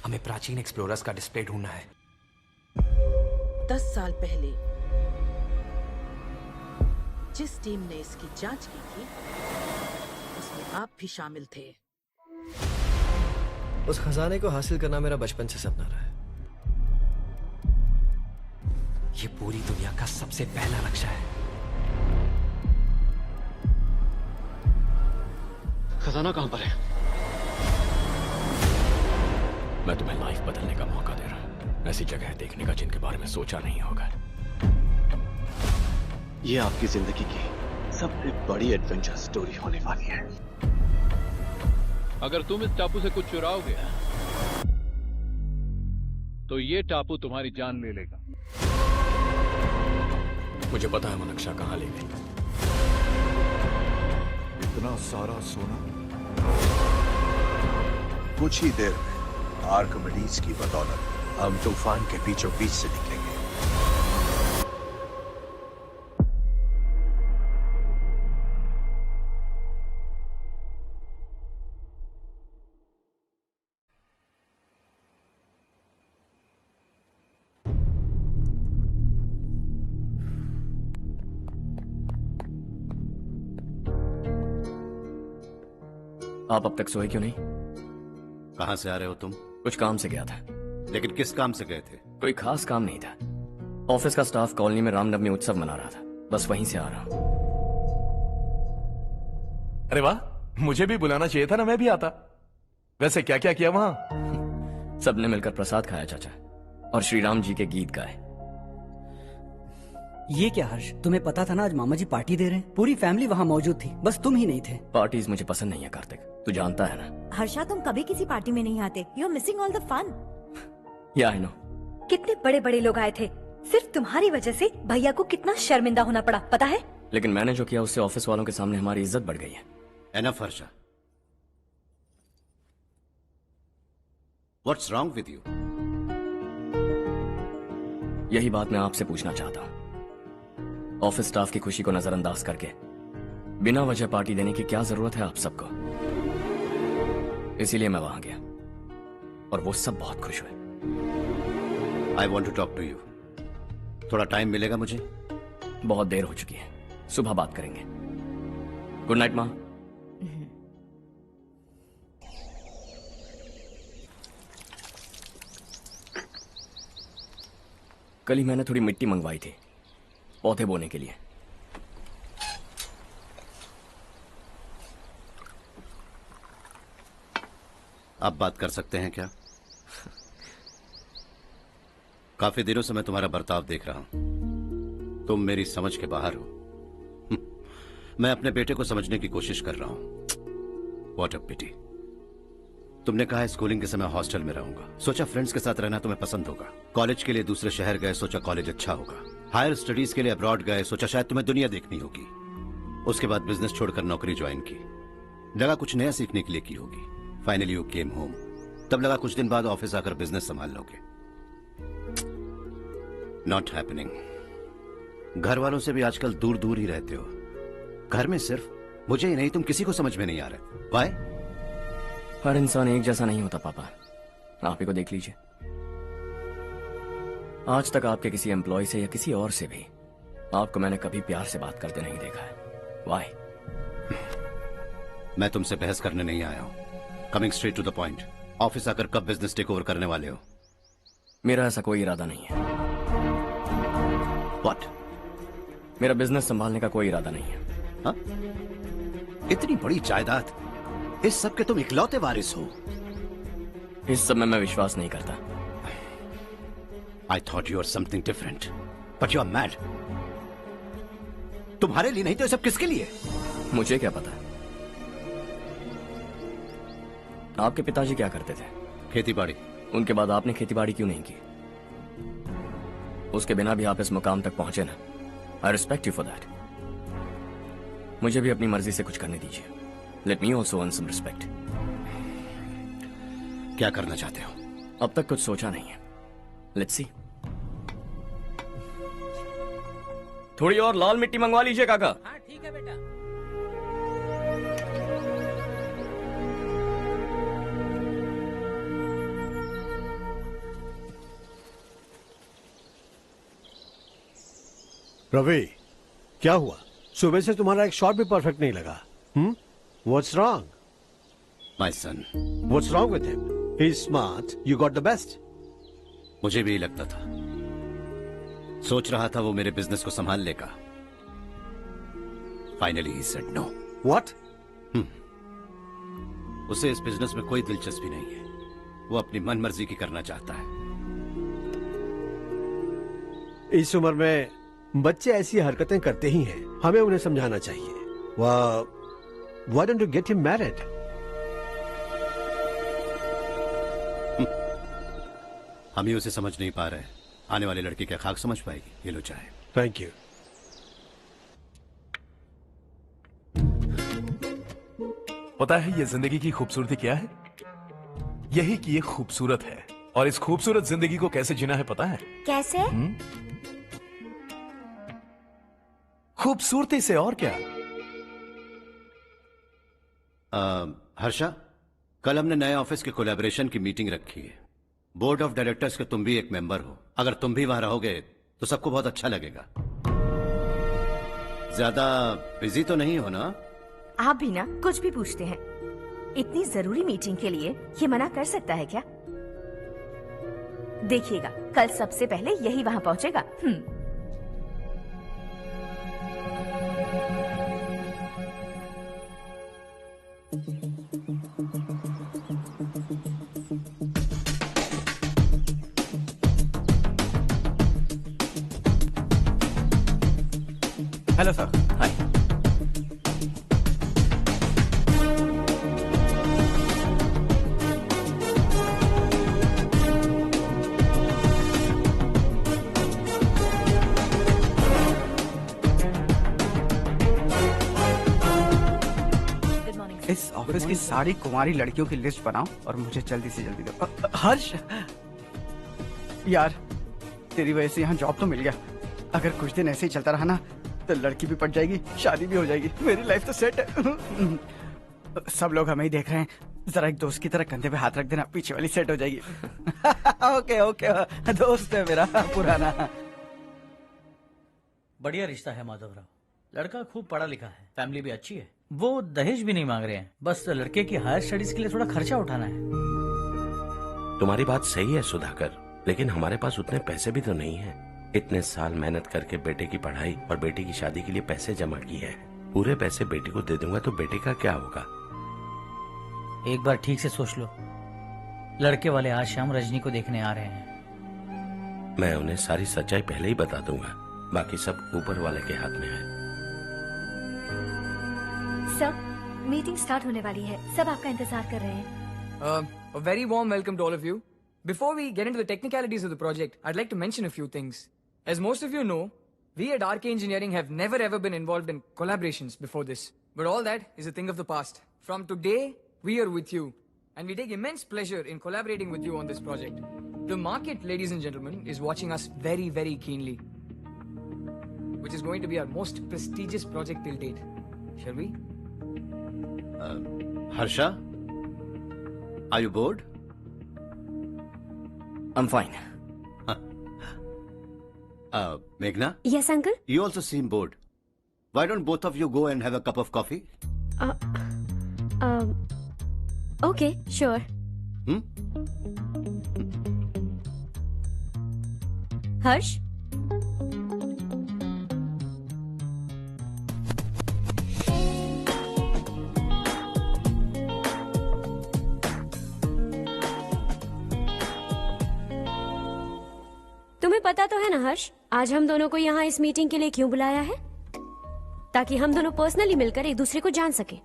हमें प्राचीन एक्सप्लोरर्स का डिस्प्ले ढूंढना है। 10 साल पहले जिस टीम ने इसकी जांच की थी उसमें आप भी शामिल थे। उस खजाने को हासिल करना मेरा बचपन से सपना रहा है। ये पूरी दुनिया का सबसे पहला नक्शा है। खजाना कहां पर है? मैं तुम्हें लाइफ बदलने का मौका दे रहा हूं, ऐसी जगह देखने का जिनके बारे में सोचा नहीं होगा। ये आपकी जिंदगी की सबसे बड़ी एडवेंचर स्टोरी होने वाली है। अगर तुम इस टापू से कुछ चुराओगे तो ये टापू तुम्हारी जान ले लेगा। मुझे पता है वो नक्शा कहां ले गई। इतना सारा सोना कुछ ही देर में आर्किमिडीज की बदौलत हम तूफान के बीचों बीच से निकलेंगे। आप अब तक सोए क्यों नहीं? कहां से आ रहे हो तुम? कुछ काम से गया था। लेकिन किस काम से गए थे? कोई खास काम नहीं था। ऑफिस का स्टाफ कॉलोनी में रामनवमी उत्सव मना रहा था, बस वहीं से आ रहा हूं। अरे वाह, मुझे भी बुलाना चाहिए था ना, मैं भी आता। वैसे क्या क्या किया वहां? सबने मिलकर प्रसाद खाया चाचा, और श्री राम जी के गीत गाए। ये क्या हर्ष, तुम्हें पता था ना आज मामा जी पार्टी दे रहे हैं? पूरी फैमिली वहाँ मौजूद थी, बस तुम ही नहीं थे। पार्टीज मुझे पसंद नहीं है कार्तिक, तू जानता है ना। हर्षा, तुम कभी किसी पार्टी में नहीं आते। You are missing all the fun. या आई नो। कितने बड़े बड़े लोग आए थे, सिर्फ तुम्हारी वजह से भैया को कितना शर्मिंदा होना पड़ा, पता है? लेकिन मैंने जो किया उससे ऑफिस वालों के सामने हमारी इज्जत बढ़ गई है। Enough Harsha, what's wrong with you? यही बात मैं आपसे पूछना चाहता हूं। ऑफिस स्टाफ की खुशी को नजरअंदाज करके बिना वजह पार्टी देने की क्या जरूरत है आप सबको? इसीलिए मैं वहां गया और वो सब बहुत खुश हुए। I want to talk to you. थोड़ा टाइम मिलेगा मुझे? बहुत देर हो चुकी है, सुबह बात करेंगे। गुड नाइट माँ। कल ही मैंने थोड़ी मिट्टी मंगवाई थी पौधे बोने के लिए। आप बात कर सकते हैं क्या? काफी दिनों से मैं तुम्हारा बर्ताव देख रहा हूं। तुम मेरी समझ के बाहर हो। मैं अपने बेटे को समझने की कोशिश कर रहा हूं। व्हाट अ पिटी। तुमने कहा स्कूलिंग के समय हॉस्टल में रहूंगा, सोचा फ्रेंड्स के साथ रहना तुम्हें पसंद होगा। कॉलेज के लिए दूसरे शहर गए, सोचा कॉलेज अच्छा होगा। हायर स्टडीज के लिए अब्रॉड गए, सोचा शायद तुम्हें दुनिया देखनी होगी। उसके बाद बिजनेस छोड़कर नौकरी ज्वाइन की, लगा कुछ नया सीखने के लिए की होगी। फाइनली यू केम होम, तब लगा कुछ दिन बाद ऑफिस आकर बिजनेस संभाल लोगे। Not happening. घर वालों से भी आजकल दूर दूर ही रहते हो। घर में सिर्फ मुझे ही नहीं, तुम किसी को समझ में नहीं आ रहे। वाई? हर इंसान एक जैसा नहीं होता पापा, आप ही को देख लीजिए। आज तक आपके किसी एम्प्लॉय से या किसी और से भी आपको मैंने कभी प्यार से बात करते नहीं देखा है। वाई? मैं तुमसे बहस करने नहीं आया हूं। Coming straight to the point, office आकर कब बिजनेस टेक ओवर करने वाले हो? मेरा ऐसा कोई इरादा नहीं है। व्हाट? मेरा बिजनेस संभालने का कोई इरादा नहीं है। हा? इतनी बड़ी जायदाद, इस सब के तुम इकलौते वारिस हो। इस सब में मैं विश्वास नहीं करता। I thought you were something different, but you are mad. तुम्हारे लिए नहीं तो ये सब किसके लिए? मुझे क्या पता। आपके पिताजी क्या करते थे? खेतीबाड़ी। उनके बाद आपने खेतीबाड़ी क्यों नहीं की? उसके बिना भी आप इस मुकाम तक पहुंचे ना। I respect you for that. मुझे भी अपनी मर्जी से कुछ करने दीजिए। Let me also earn some respect. क्या करना चाहते हो? अब तक कुछ सोचा नहीं है। Let's see. थोड़ी और लाल मिट्टी मंगवा लीजिए काका। हाँ ठीक है बेटा। रवि, क्या हुआ? सुबह से तुम्हारा एक शॉट भी परफेक्ट नहीं लगा। What's wrong? My son. What's wrong with him? He is smart, you got the best. मुझे भी लगता था, सोच रहा था वो मेरे बिजनेस को संभाल लेगा। Finally he said no. What? उसे इस बिजनेस में कोई दिलचस्पी नहीं है। वो अपनी मनमर्जी की करना चाहता है। इस उम्र में बच्चे ऐसी हरकतें करते ही हैं, हमें उन्हें समझाना चाहिए। Why don't you get him married? हम ही उसे समझ नहीं पा रहे। आने वाली लड़की क्या खाक समझ पाएगी? ये लो चाहे। Thank you. पता है ये जिंदगी की खूबसूरती क्या है? यही कि ये खूबसूरत है, और इस खूबसूरत जिंदगी को कैसे जीना है पता है? कैसे? खूबसूरती से, और क्या। हर्षा, कल हमने नए ऑफिस के कोलैबोरेशन की मीटिंग रखी है। बोर्ड ऑफ डायरेक्टर्स के तुम भी एक मेंबर हो। अगर तुम भी वहां रहोगे तो सबको बहुत अच्छा लगेगा। ज्यादा बिजी तो नहीं हो ना? आप भी ना कुछ भी पूछते हैं। इतनी जरूरी मीटिंग के लिए ये मना कर सकता है क्या? देखिएगा, कल सबसे पहले यही वहां पहुंचेगा। Hello sir. हाय। इस ऑफिस की सारी कुंवारी लड़कियों की लिस्ट बनाओ और मुझे जल्दी से जल्दी दो। हर्ष, यार तेरी वजह से यहाँ जॉब तो मिल गया। अगर कुछ दिन ऐसे ही चलता रहा ना तो लड़की भी पट जाएगी, शादी भी हो जाएगी, मेरी लाइफ तो सेट है। सब लोग हमें ही देख रहे हैं, जरा एक दोस्त की तरह कंधे पे हाथ रख देना, पीछे वाली सेट हो जाएगी। ओके ओके, दोस्त है मेरा पुराना। बढ़िया रिश्ता है माधवराव। लड़का खूब पढ़ा लिखा है, फैमिली भी अच्छी है। वो दहेज भी नहीं मांग रहे हैं, बस लड़के की हायर स्टडीज के लिए थोड़ा खर्चा उठाना है। तुम्हारी बात सही है सुधाकर, लेकिन हमारे पास उतने पैसे भी तो नहीं है। इतने साल मेहनत करके बेटे की पढ़ाई और बेटे की शादी के लिए पैसे जमा किए हैं। पूरे पैसे बेटे को दे दूंगा तो बेटे का क्या होगा? एक बार ठीक से सोच लो। लड़के वाले आज शाम रजनी को देखने आ रहे हैं। मैं उन्हें सारी सच्चाई पहले ही बता दूंगा, बाकी सब ऊपर वाले के हाथ में है। सर, मीटिंग स्टार्ट होने वाली है, सब आपका इंतजार कर रहे हैं। A very warm welcome to all of you. Before we get into the technicalities of the project, I'd like to mention a few things. As most of you know, we at RK Engineering have never ever been involved in collaborations before this. But all that is a thing of the past. From today, we are with you. And we take immense pleasure in collaborating with you on this project. The market, ladies and gentlemen, is watching us very, very keenly. Which is going to be our most prestigious project till date. Shall we? Harsha, are you bored? I'm fine. Meghna? Yes, uncle? You also seem bored. Why don't both of you go and have a cup of coffee? Okay, sure. Harsh? तुम्हें पता तो है ना हर्ष, आज हम दोनों को यहाँ इस मीटिंग के लिए क्यों बुलाया है? ताकि हम दोनों पर्सनली मिलकर एक दूसरे को जान सके।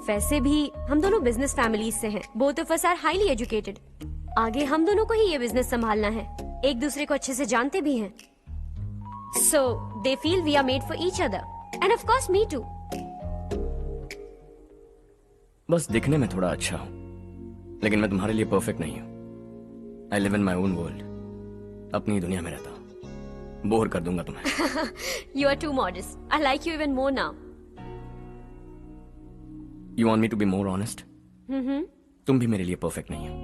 वैसे भी हम दोनों बिजनेस फैमिलीज से हैं। Both of us are highly educated. आगे हम दोनों को ही ये बिजनेस संभालना है। एक दूसरे को अच्छे से जानते भी हैं। So they feel we are made for each other and of course me too. बस दिखने में थोड़ा अच्छा हूं, लेकिन मैं तुम्हारे लिए परफेक्ट नहीं हूं। I live in my own world, अपनी दुनिया में रहता हूं। बोर कर दूंगा तुम्हें। You are too modest. I like you even more now. You want me to be more honest? तुम भी मेरे लिए परफेक्ट नहीं हो।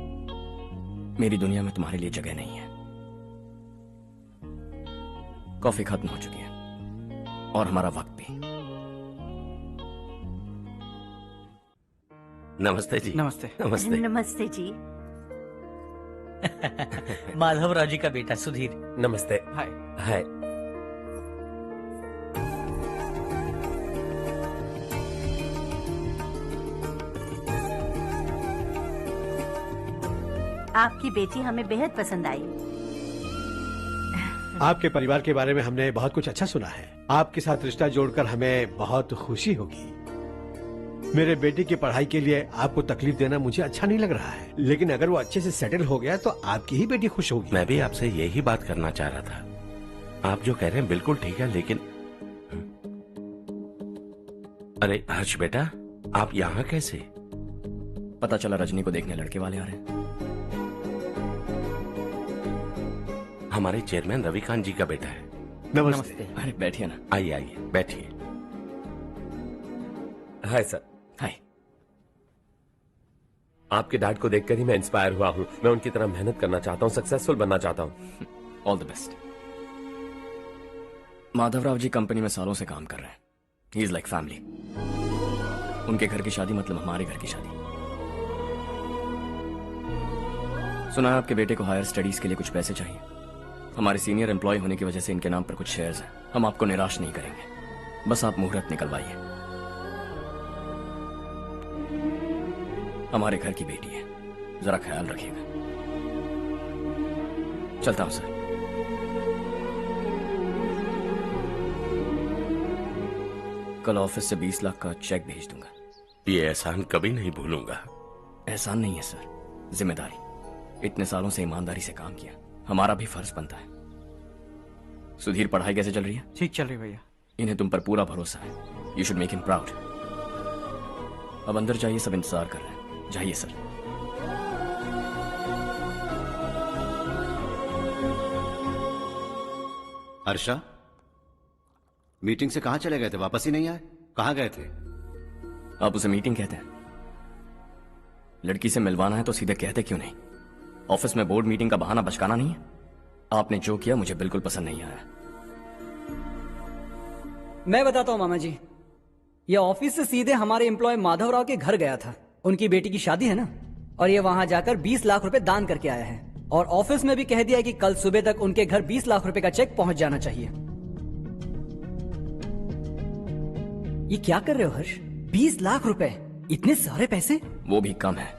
मेरी दुनिया में तुम्हारे लिए जगह नहीं है। कॉफी खत्म हो चुकी है और हमारा वक्त भी। नमस्ते जी। नमस्ते। नमस्ते। नमस्ते जी। माधवराव जी का बेटा सुधीर। नमस्ते। हाय। हाय। आपकी बेटी हमें बेहद पसंद आई। आपके परिवार के बारे में हमने बहुत कुछ अच्छा सुना है। आपके साथ रिश्ता जोड़कर हमें बहुत खुशी होगी। मेरे बेटे की पढ़ाई के लिए आपको तकलीफ देना मुझे अच्छा नहीं लग रहा है, लेकिन अगर वो अच्छे से सेटल हो गया तो आपकी ही बेटी खुश होगी। मैं भी आपसे यही बात करना चाह रहा था। आप जो कह रहे हैं बिल्कुल ठीक है, लेकिन अरे हर्ष बेटा, आप यहाँ कैसे? पता चला रजनी को देखने लड़के वाले आ रहे हैं। हमारे चेयरमैन रविकांत जी का बेटा है। नमस्ते। अरे बैठिए ना। आइए आइए बैठिए। Hi sir. हाय। आपके डैड को देखकर ही मैं इंस्पायर हुआ हूँ। मैं उनकी तरह मेहनत करना चाहता हूँ, सक्सेसफुल बनना चाहता हूँ। All the best. Madhavrao ji company में सालों से काम कर रहे हैं। He is like family. उनके घर की शादी मतलब हमारे घर की शादी। सुना है आपके बेटे को हायर स्टडीज के लिए कुछ पैसे चाहिए। हमारे सीनियर एम्प्लॉय होने की वजह से इनके नाम पर कुछ शेयर्स हैं। हम आपको निराश नहीं करेंगे, बस आप मुहूर्त निकलवाइए। हमारे घर की बेटी है, जरा ख्याल रखिएगा। चलता हूं सर। कल ऑफिस से 20 लाख का चेक भेज दूंगा। ये एहसान कभी नहीं भूलूंगा। एहसान नहीं है सर, जिम्मेदारी। इतने सालों से ईमानदारी से काम किया, हमारा भी फर्ज बनता है। सुधीर, पढ़ाई कैसे चल रही है? ठीक चल रही भैया। इन्हें तुम पर पूरा भरोसा है। You should make him proud. अब अंदर जाइए, सब इंतजार कर रहे हैं। जाइए सर। हर्षा, मीटिंग से कहां चले गए थे? वापस ही नहीं आए? कहां गए थे? आप उसे मीटिंग कहते हैं? लड़की से मिलवाना है तो सीधे कहते क्यों नहीं? ऑफिस में बोर्ड मीटिंग का बहाना बचकाना नहीं है। आपने जो किया मुझे बिल्कुल पसंद नहीं आया। मैं बताता हूँ मामा जी, ये ऑफिस से सीधे हमारे एम्प्लॉय माधवराव के घर गया था। उनकी बेटी की शादी है ना, और ये वहां जाकर 20 लाख रुपए दान करके आया है। और ऑफिस में भी कह दिया कि कल सुबह तक उनके घर 20 लाख रुपए का चेक पहुंच जाना चाहिए। ये क्या कर रहे हो हर्ष? 20 लाख रुपए, इतने सारे पैसे? वो भी कम है।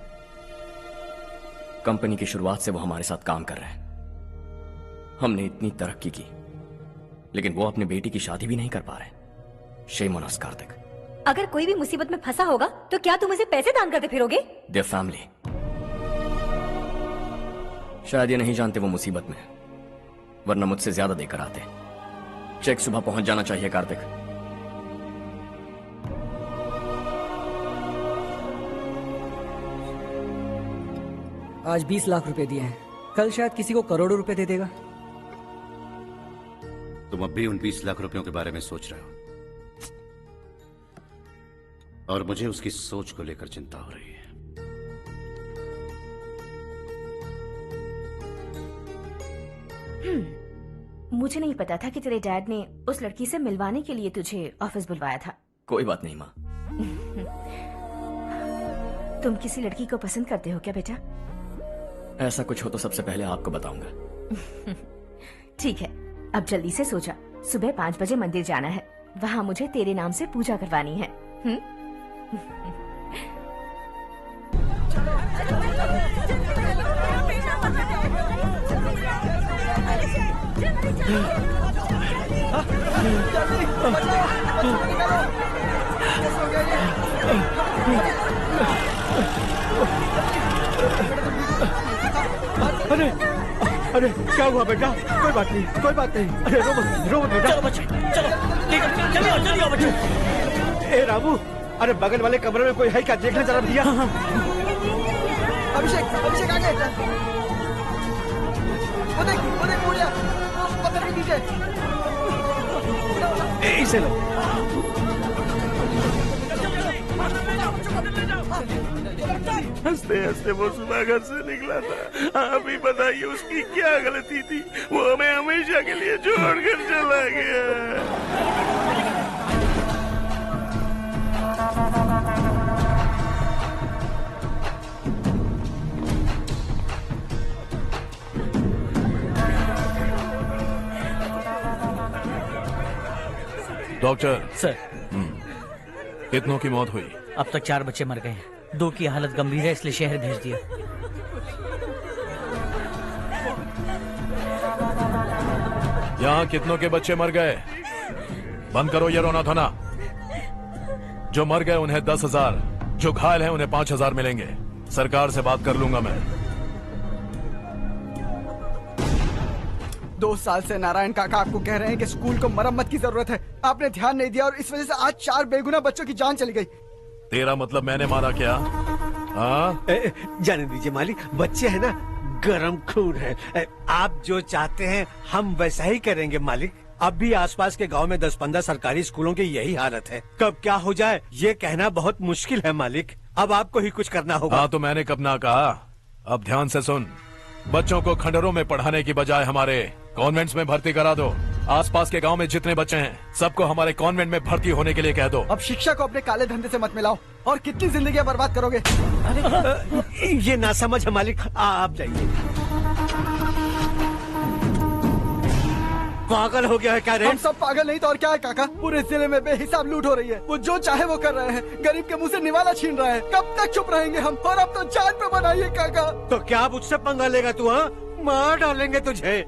कंपनी की शुरुआत से वो हमारे साथ काम कर रहे हैं। हमने इतनी तरक्की की, लेकिन वो अपनी बेटी की शादी भी नहीं कर पा रहे। Shame on us Kartik. अगर कोई भी मुसीबत में फंसा होगा तो क्या तुम उसे पैसे दान करते फिरोगे? Their family. शायद ये नहीं जानते वो मुसीबत में है, वरना मुझसे ज्यादा देकर आते। चेक सुबह पहुंच जाना चाहिए कार्तिक। आज 20 लाख रुपए दिए हैं, कल शायद किसी को करोड़ों रुपए दे देगा। तुम अब भी उन 20 लाख रुपयों के बारे में सोच रहे हो, और मुझे उसकी सोच को लेकर चिंता हो रही है। मुझे नहीं पता था कि तेरे डैड ने उस लड़की से मिलवाने के लिए तुझे ऑफिस बुलवाया था। कोई बात नहीं माँ। तुम किसी लड़की को पसंद करते हो क्या बेटा? ऐसा कुछ हो तो सबसे पहले आपको बताऊंगा। ठीक है, अब जल्दी से सो जा। सुबह 5 बजे मंदिर जाना है, वहाँ मुझे तेरे नाम से पूजा करवानी है। अरे अरे क्या हुआ बेटा? कोई बात नहीं, कोई बात नहीं। अरे रो मत बेटा। चलो बच्चे, चलो जल्दी आओ बच्चे। ए रामू, अरे बगल वाले कमरे में कोई है क्या? देखना जरा भैया। अभिषेक, अभिषेक आ गए। वो देख मुड़िया, वो पत्थर के नीचे। इसे लो। हंसते हंसते वो सुबह घर से निकला था। आप ही बताइए उसकी क्या गलती थी, वो हमें हमेशा के लिए छोड़कर चला गया। डॉक्टर सर, कितनों की मौत हुई? अब तक 4 बच्चे मर गए हैं, 2 की हालत गंभीर है, इसलिए शहर भेज दिया। यहाँ कितनों के बच्चे मर गए? बंद करो ये रोना धोना। जो मर गए उन्हें 10,000, जो घायल हैं उन्हें 5,000 मिलेंगे। सरकार से बात कर लूंगा मैं। 2 साल से नारायण काका आपको कह रहे हैं कि स्कूल को मरम्मत की जरूरत है। आपने ध्यान नहीं दिया और इस वजह से आज 4 बेगुनाह बच्चों की जान चली गई। तेरा मतलब मैंने मारा क्या? हाँ, जाने दीजिए मालिक, बच्चे हैं ना, गरम खून है। आप जो चाहते हैं हम वैसा ही करेंगे मालिक। अब भी आसपास के गांव में 10-15 सरकारी स्कूलों की यही हालत है। कब क्या हो जाए ये कहना बहुत मुश्किल है मालिक। अब आपको ही कुछ करना होगा। हाँ तो मैंने कब ना कहा। अब ध्यान से सुन, बच्चों को खंडरों में पढ़ाने की बजाय हमारे कॉन्वेंट्स में भर्ती करा दो। आसपास के गांव में जितने बच्चे हैं सबको हमारे कॉन्वेंट में भर्ती होने के लिए कह दो। अब शिक्षा को अपने काले धंधे से मत मिलाओ। और कितनी जिंदगियां बर्बाद करोगे? ये ना समझ है मालिक, आप जाइए। पागल हो गया है क्या रे? हम सब पागल नहीं तो और क्या है काका। पूरे जिले में बेहिसाब लूट हो रही है। वो जो चाहे वो कर रहे हैं, गरीब के मुंह से निवाला छीन रहे हैं। कब तक चुप रहेंगे हम? और अब तो जान पे बनाइए काका। तो क्या अब उससे पंगा लेगा तू? हाँ, मार डालेंगे तुझे।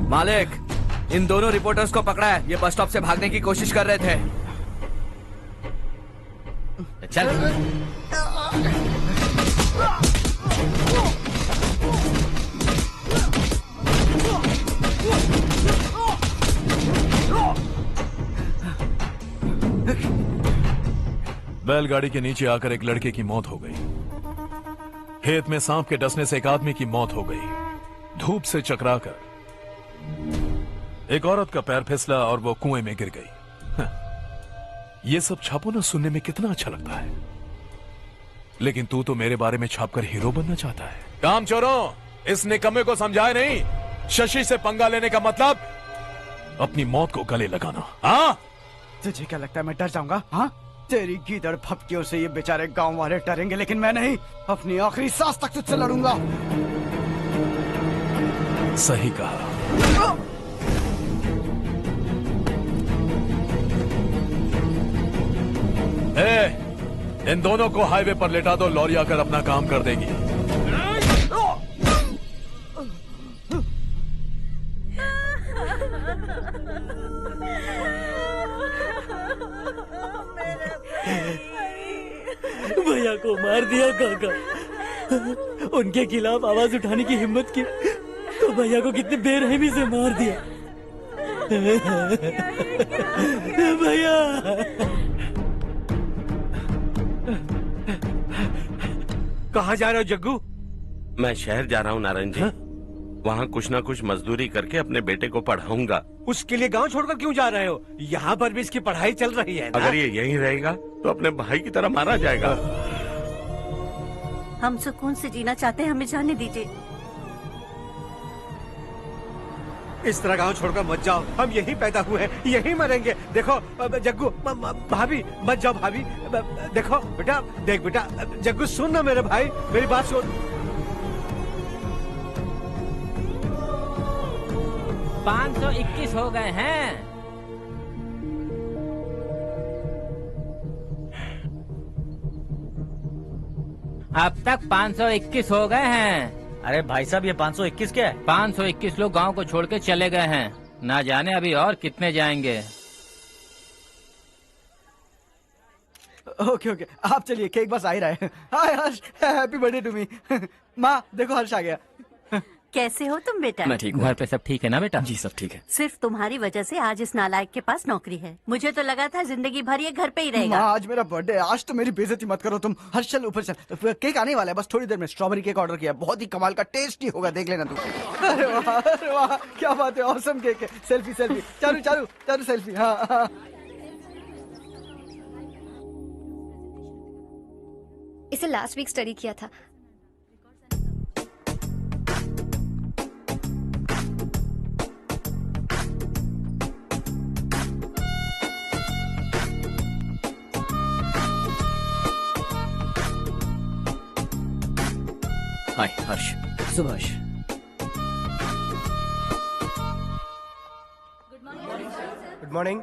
मालिक, इन दोनों रिपोर्टर्स को पकड़ा है। ये बस स्टॉप से भागने की कोशिश कर रहे थे। चल। बैलगाड़ी के नीचे आकर एक लड़के की मौत हो गई। खेत में सांप के डसने से एक आदमी की मौत हो गई। धूप से चकराकर एक औरत का पैर फिसला और वो कुएं में गिर गई। ये सब छापो ना, सुनने में कितना अच्छा लगता है। लेकिन तू तो मेरे बारे में छापकर हीरो बनना चाहता है। काम चोरों, इस निकम्मे को समझाए नहीं। शशि से पंगा लेने का मतलब अपनी मौत को गले लगाना। हाँ, तुझे क्या लगता है मैं डर जाऊंगा? हाँ, तेरी गीदड़ फपकियों से ये बेचारे गांव वाले डरेंगे, लेकिन मैं नहीं। अपनी आखिरी सांस तक तुझसे लड़ूंगा। सही कहा। इन दोनों को हाईवे पर लेटा दो, लॉरी आकर अपना काम कर देगी। भैया को मार दिया काका। उनके खिलाफ आवाज उठाने की हिम्मत की तो भैया को कितने बेरहमी से मार दिया। भैया कहाँ जा रहे हो जग्गू? मैं शहर जा रहा हूँ नारायण जी। वहाँ कुछ ना कुछ मजदूरी करके अपने बेटे को पढ़ाऊंगा। उसके लिए गांव छोड़कर क्यों जा रहे हो? यहाँ पर भी इसकी पढ़ाई चल रही है ना? अगर ये यहीं रहेगा तो अपने भाई की तरह मारा जाएगा। हम सुकून से जीना चाहते हैं, हमें जाने दीजिए। इस तरह गांव छोड़कर मत जाओ। हम यहीं पैदा हुए हैं, यहीं मरेंगे। देखो जग्गू, भाभी मत जाओ। भाभी देखो बेटा, देख बेटा, जग्गू सुन ना मेरे भाई, मेरी बात सुन। 521 हो गए हैं। अब तक 521 हो गए हैं। अरे भाई साहब, ये 521 क्या है? 521 लोग गांव को छोड़ के चले गए हैं। ना जाने अभी और कितने जाएंगे। ओके ओके, आप चलिए, केक बस आ ही रहा है। हाय हर्ष, हैप्पी बर्थडे टू मी। माँ देखो, हर्ष आ गया। कैसे हो तुम बेटा? मैं ठीक हूँ। घर पे सब ठीक है ना बेटा? जी सब ठीक है। सिर्फ तुम्हारी वजह से आज इस नालायक के पास नौकरी है। मुझे तो लगा था जिंदगी भर ये घर पे ही रहेगा। माँ, आज मेरा बर्थडे है, आज तो मेरी बेइज्जती मत करो तुम। हर्ष चल ऊपर चल, केक आने वाला है, बस थोड़ी देर में। स्ट्रॉबेरी केक ऑर्डर किया, बहुत ही कमाल का टेस्टी होगा, देख लेना तू। अरे वाह, क्या बात है, ऑसम केक है। सेल्फी सेल्फी, चालू चालू चालू सेल्फी। हाँ हाँ। इसे लास्ट वीक स्टडी किया था। हाय हर्ष। Subhash. Good morning.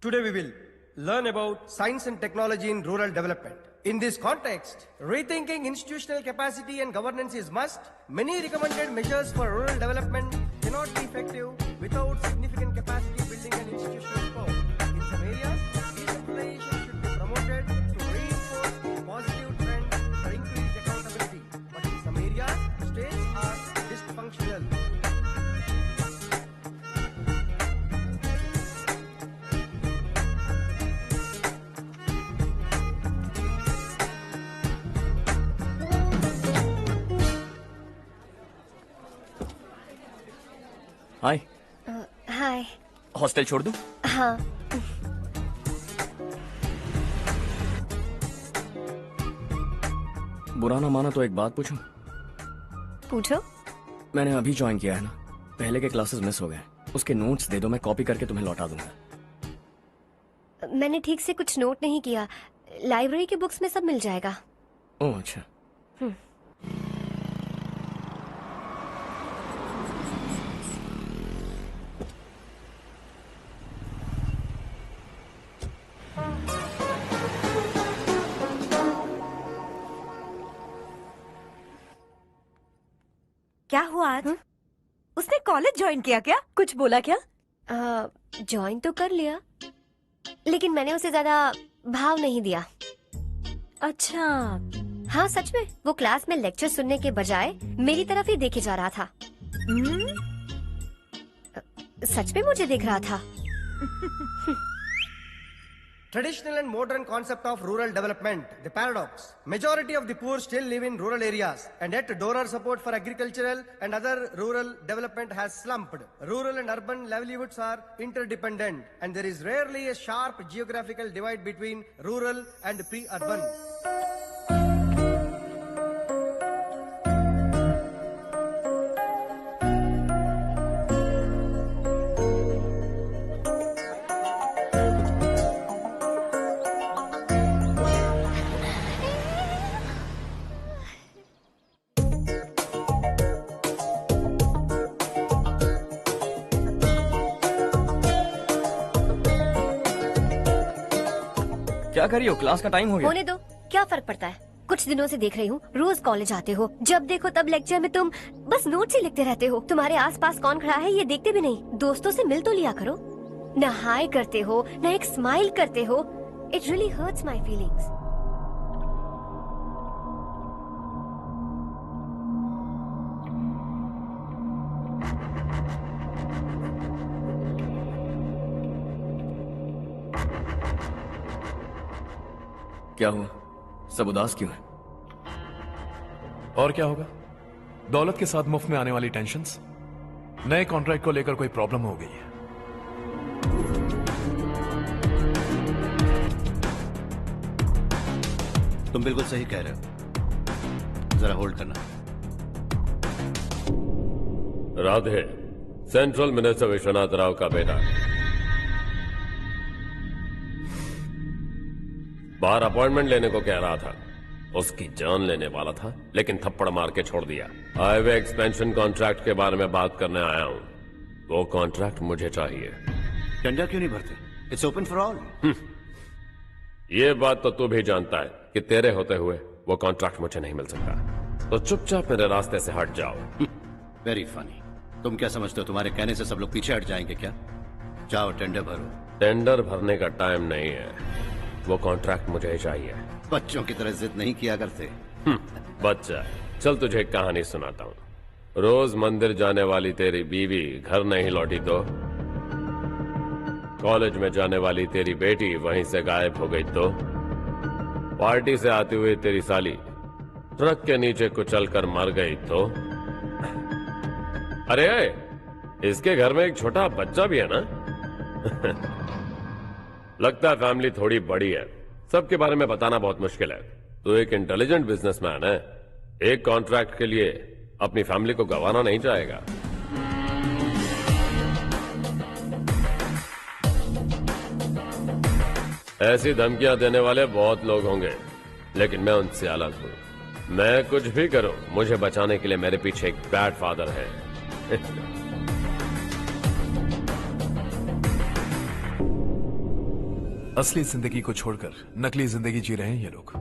Today we will learn about science and technology in rural development. In this context, rethinking institutional capacity and governance is must. Many recommended measures for rural development cannot be effective without significant capacity building and institutional support. In some areas, decentralization should be promoted to reinforce positive trends for increased accountability. But in some areas, states are dysfunctional. Hi. Hi. Hostel छोड़ दूं? हाँ। बुरा ना माना तो एक बात पूछूं? पूछो। मैंने अभी ज्वाइन किया है ना, पहले के क्लासेस मिस हो गए। उसके नोट्स दे दो, मैं कॉपी करके तुम्हें लौटा दूंगा। मैंने ठीक से कुछ नोट नहीं किया। लाइब्रेरी के बुक्स में सब मिल जाएगा। ओह अच्छा। क्या हुआ आज? उसने कॉलेज ज्वाइन किया क्या? कुछ बोला क्या? ज्वाइन तो कर लिया, लेकिन मैंने उसे ज्यादा भाव नहीं दिया। अच्छा। हाँ सच में, वो क्लास में लेक्चर सुनने के बजाय मेरी तरफ ही देखे जा रहा था। सच में मुझे देख रहा था। Traditional and modern concept of rural development, the paradox. Majority of the poor still live in rural areas, and yet donor support for agricultural and other rural development has slumped. Rural and urban livelihoods are interdependent, and there is rarely a sharp geographical divide between rural and pre-urban. क्या कर रही हो? Class का time हो गया। होने दो, क्या फर्क पड़ता है। कुछ दिनों से देख रही हूँ, रोज कॉलेज आते हो, जब देखो तब लेक्चर में तुम बस नोट्स ही लिखते रहते हो। तुम्हारे आसपास कौन खड़ा है ये देखते भी नहीं। दोस्तों से मिल तो लिया करो। न हाय करते हो, न एक स्माइल करते हो। It really hurts my feelings. क्या हुआ? सब उदास क्यों है? और क्या होगा? दौलत के साथ मुफ्त में आने वाली टेंशन्स। नए कॉन्ट्रैक्ट को लेकर कोई प्रॉब्लम हो गई है। तुम बिल्कुल सही कह रहे हो, जरा होल्ड करना। राधे, सेंट्रल मिनिस्टर विश्वनाथ राव का बेटा। बाहर अपॉइंटमेंट लेने को कह रहा था, उसकी जान लेने वाला था, लेकिन थप्पड़ मार के छोड़ दिया। हाईवे एक्सपेंशन कॉन्ट्रैक्ट के बारे में बात करने आया हूं। वो कॉन्ट्रैक्ट मुझे चाहिए। टेंडर क्यों नहीं भरते? It's open for all. ये बात तो तू भी जानता है कि तेरे होते हुए वो कॉन्ट्रैक्ट मुझे नहीं मिल सकता, तो चुपचाप मेरे रास्ते से हट जाओ। Very funny. तुम क्या समझते हो, तुम्हारे कहने से सब लोग पीछे हट जाएंगे क्या? जाओ टेंडर भरो। टेंडर भरने का टाइम नहीं है, वो कॉन्ट्रैक्ट मुझे ही चाहिए। बच्चों की तरह जिद नहीं किया करते। बच्चा, चल तुझे एक कहानी सुनाता हूं। रोज मंदिर जाने वाली तेरी बीवी घर नहीं लौटी तो, कॉलेज में जाने वाली तेरी बेटी वहीं से गायब हो गई तो, पार्टी से आती हुई तेरी साली ट्रक के नीचे कुचलकर मर गई तो। अरे इसके घर में एक छोटा बच्चा भी है ना। लगता है फैमिली थोड़ी बड़ी है, सबके बारे में बताना बहुत मुश्किल है। तो एक इंटेलिजेंट बिजनेसमैन है, एक कॉन्ट्रैक्ट के लिए अपनी फैमिली को गंवाना नहीं चाहेगा। ऐसी धमकियां देने वाले बहुत लोग होंगे, लेकिन मैं उनसे अलग हूं। मैं कुछ भी करूं, मुझे बचाने के लिए मेरे पीछे एक बैड फादर है। असली जिंदगी को छोड़कर नकली जिंदगी जी रहे हैं ये लोग।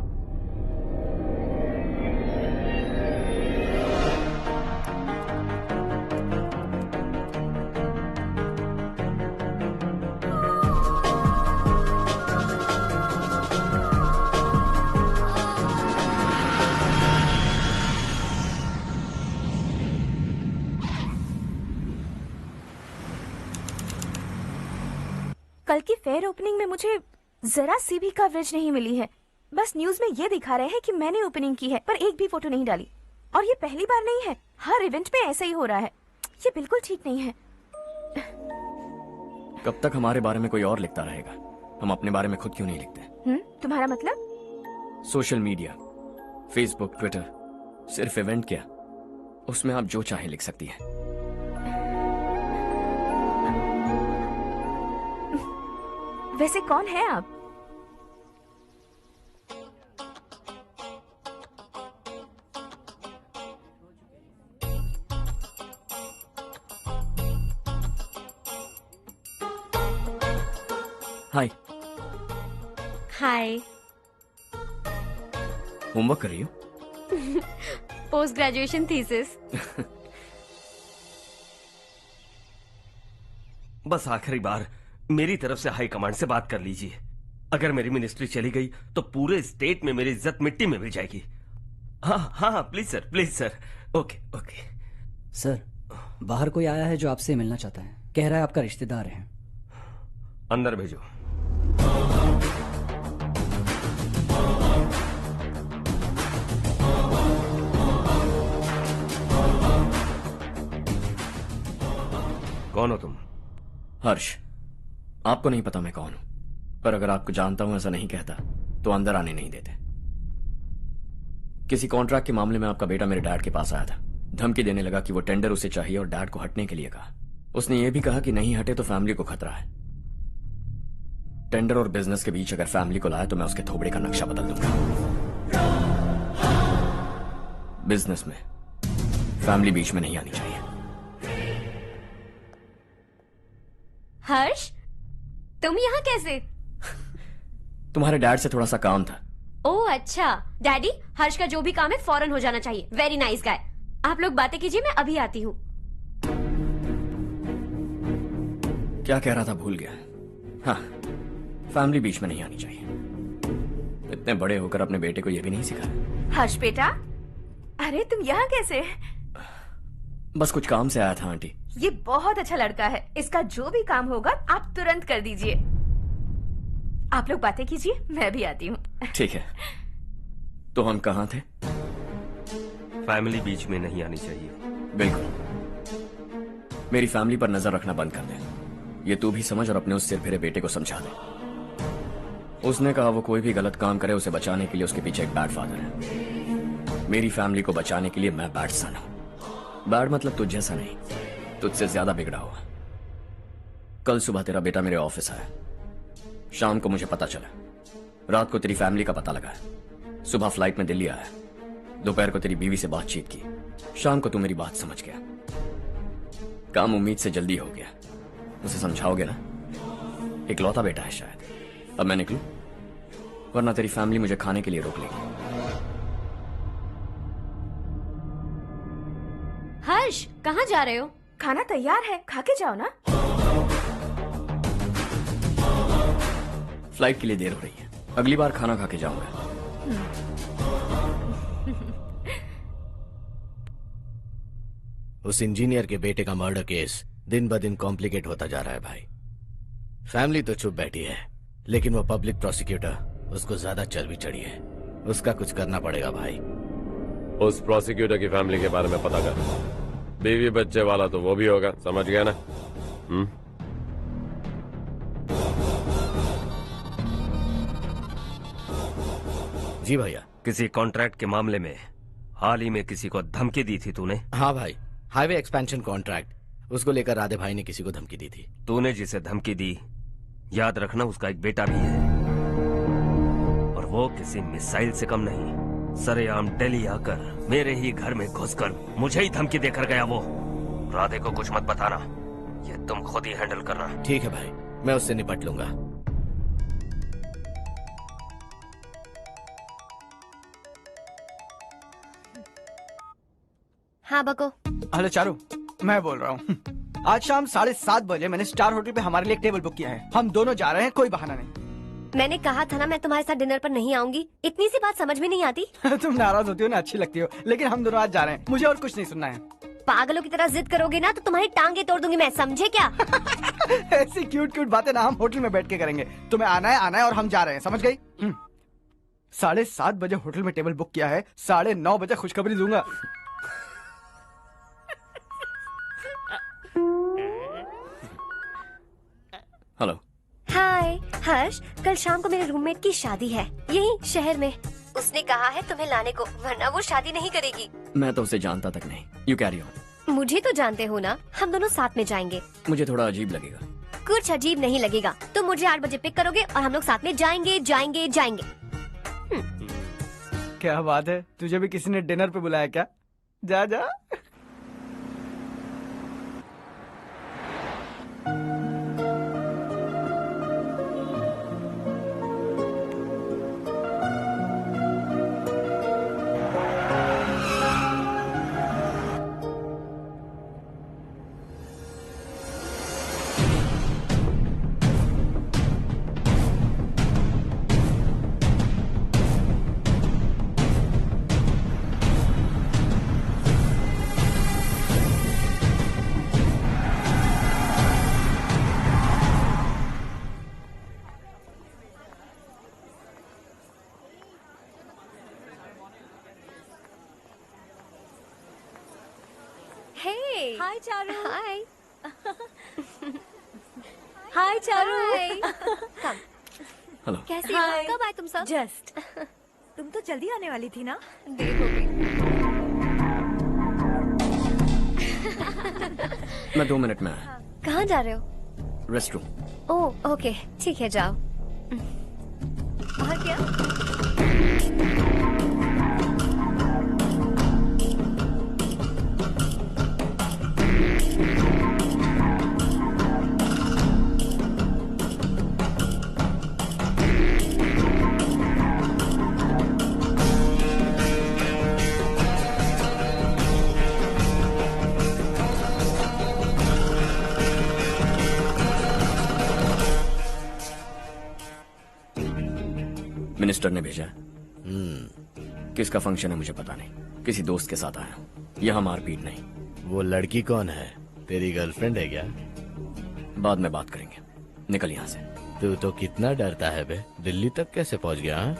कल की फेयर ओपनिंग में मुझे जरा सी भी कवरेज नहीं मिली है। बस न्यूज में ये दिखा रहे हैं कि मैंने ओपनिंग की है, पर एक भी फोटो नहीं डाली। और ये पहली बार नहीं है, हर इवेंट में ऐसा ही हो रहा है। ये बिल्कुल ठीक नहीं है। कब तक हमारे बारे में कोई और लिखता रहेगा? हम अपने बारे में खुद क्यों नहीं लिखते? तुम्हारा मतलब? सोशल मीडिया, फेसबुक, ट्विटर, सिर्फ इवेंट क्या, उसमें आप जो चाहे लिख सकती हैं। वैसे कौन है आप? हाय। हाय। होमवर्क कर रही हो? Post graduation thesis. बस आखिरी बार मेरी तरफ से हाई कमांड से बात कर लीजिए। अगर मेरी मिनिस्ट्री चली गई तो पूरे स्टेट में मेरी इज्जत मिट्टी में मिल जाएगी। हाँ हाँ please sir, please sir. Okay okay sir, बाहर कोई आया है जो आपसे मिलना चाहता है। कह रहा है आपका रिश्तेदार है। अंदर भेजो। कौन हो तुम? हर्ष। आपको नहीं पता मैं कौन हूं, पर अगर आपको जानता हूं ऐसा नहीं कहता तो अंदर आने नहीं देते। किसी कॉन्ट्रैक्ट के मामले में आपका बेटा मेरे डैड के पास आया था। धमकी देने लगा कि वो टेंडर उसे चाहिए और डैड को हटने के लिए कहा। उसने ये भी कहा कि नहीं हटे तो फैमिली को खतरा है। टेंडर और बिजनेस के बीच अगर फैमिली को लाया तो मैं उसके थोबड़े का नक्शा बदल दूंगा। बिजनेस में फैमिली बीच में नहीं आनी चाहिए। हर्ष, तुम यहाँ कैसे? तुम्हारे डैड से थोड़ा सा काम था। ओह अच्छा। डैडी, हर्ष का जो भी काम है फौरन हो जाना चाहिए। Very nice guy. आप लोग बातें कीजिए, मैं अभी आती हूँ। क्या कह रहा था भूल गया। हाँ, फैमिली बीच में नहीं आनी चाहिए। इतने बड़े होकर अपने बेटे को यह भी नहीं सिखाया। हर्ष बेटा, अरे तुम यहाँ कैसे? बस कुछ काम से आया था आंटी। ये बहुत अच्छा लड़का है। इसका जो भी काम होगा आप तुरंत कर दीजिए। आप लोग बातें कीजिए, मैं भी आती हूँ। ठीक है। तो हम कहाँ थे? फैमिली बीच में नहीं आनी चाहिए। बिल्कुल। मेरी फैमिली पर नजर रखना बंद कर दे। ये तू भी समझ और अपने उस सिर फिरे बेटे को समझा दे। उसने कहा वो कोई भी गलत काम करे उसे बचाने के लिए उसके पीछे एक बैड फादर है। मेरी फैमिली को बचाने के लिए मैं बैड सन हूं। बैड मतलब तुझ जैसा नहीं, तुझसे ज्यादा बिगड़ा हुआ। कल सुबह तेरा बेटा मेरे ऑफिस आया। शाम को मुझे पता चला। रात को तेरी फैमिली का पता लगा। सुबह फ्लाइट में दिल्ली आया। दोपहर को तेरी बीवी से बातचीत की। शाम को तू मेरी बात समझ गया। काम उम्मीद से जल्दी हो गया। उसे समझाओगे ना? इकलौता बेटा है शायद। अब मैं निकलूं, वरना तेरी फैमिली मुझे खाने के लिए रोक लेगी। हर्ष, कहाँ जा रहे हो? खाना तैयार है, खा के जाओ ना। फ्लाइट के लिए देर हो रही है। अगली बार खाना खा के जाऊंगा। उस इंजीनियर के बेटे का मर्डर केस दिन ब दिन कॉम्प्लिकेट होता जा रहा है भाई। फैमिली तो चुप बैठी है, लेकिन वो पब्लिक प्रोसिक्यूटर उसको ज्यादा चर्बी चढ़ी है। उसका कुछ करना पड़ेगा भाई। उस प्रोसिक्यूटर की फैमिली के बारे में पता कर। बीवी बच्चे वाला तो वो भी होगा, समझ गया ना? जी भैया। किसी कॉन्ट्रैक्ट के मामले में हाल ही में किसी को धमकी दी थी तूने? हाँ भाई, हाईवे एक्सपेंशन कॉन्ट्रैक्ट, उसको लेकर राधे भाई ने किसी को धमकी दी थी। तूने जिसे धमकी दी, याद रखना उसका एक बेटा भी है, और वो किसी मिसाइल से कम नहीं। सरेआम दिल्ली आकर मेरे ही घर में घुसकर मुझे ही धमकी देकर गया वो। राधे को कुछ मत बताना, ये तुम खुद ही हैंडल करना। ठीक है भाई, मैं उससे निपट लूंगा। हाँ बको। हेलो चारू, मैं बोल रहा हूँ। आज शाम 7:30 बजे मैंने स्टार होटल पे हमारे लिए एक टेबल बुक किया है। हम दोनों जा रहे हैं, कोई बहाना नहीं। मैंने कहा था ना मैं तुम्हारे साथ डिनर पर नहीं आऊंगी। इतनी सी बात समझ में नहीं आती? तुम नाराज होती हो ना, अच्छी लगती हो, लेकिन हम दोनों आज जा रहे हैं। मुझे और कुछ नहीं सुनना है। पागलों की तरह जिद करोगे ना तो तुम्हारी टांगे तोड़ दूंगी मैं, समझे क्या? ऐसी क्यूट क्यूट बातें ना हम होटल में बैठ के करेंगे। तुम्हें आना है और हम जा रहे हैं, समझ गई? 7:30 बजे होटल में टेबल बुक किया है, 9:30 बजे खुशखबरी दूंगा। हेलो। हाय हर्ष, कल शाम को मेरे रूममेट की शादी है यही शहर में। उसने कहा है तुम्हें लाने को, वरना वो शादी नहीं करेगी। मैं तो उसे जानता तक नहीं। You carry on. मुझे तो जानते हो ना, हम दोनों साथ में जाएंगे। मुझे थोड़ा अजीब लगेगा। कुछ अजीब नहीं लगेगा। तुम मुझे 8 बजे पिक करोगे और हम लोग साथ में जाएंगे जाएंगे जाएंगे। क्या बात है, तुझे भी किसी ने डिनर पे बुलाया क्या? जा जा। हाय चारू। हाय। हाय चारू। कम। कैसी हो? कब आए तुम सब? जस्ट। तुम तो जल्दी आने वाली थी ना? देर हो गई। मैं 2 मिनट में आया। कहाँ जा रहे हो? Rest room. ओह ओके, ठीक है जाओ। और क्या? मिनिस्टर ने भेजा। किसका फंक्शन है मुझे पता नहीं, किसी दोस्त के साथ आया हूँ। यहाँ मारपीट नहीं। वो लड़की कौन है? तेरी गर्लफ्रेंड है क्या? बाद में बात करेंगे, निकल यहाँ से। तू तो कितना डरता है बे, दिल्ली तक कैसे पहुँच गया? हाँ?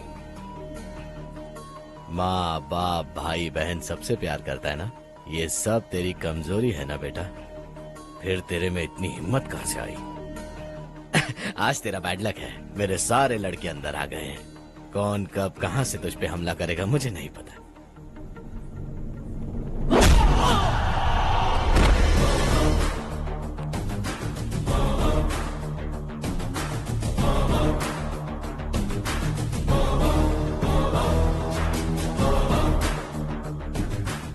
माँ बाप भाई बहन सबसे प्यार करता है ना, ये सब तेरी कमजोरी है ना बेटा। फिर तेरे में इतनी हिम्मत कहाँ से आई? आज तेरा बैड लक है, मेरे सारे लड़के अंदर आ गए हैं। कौन कब कहां से तुझ पे हमला करेगा मुझे नहीं पता।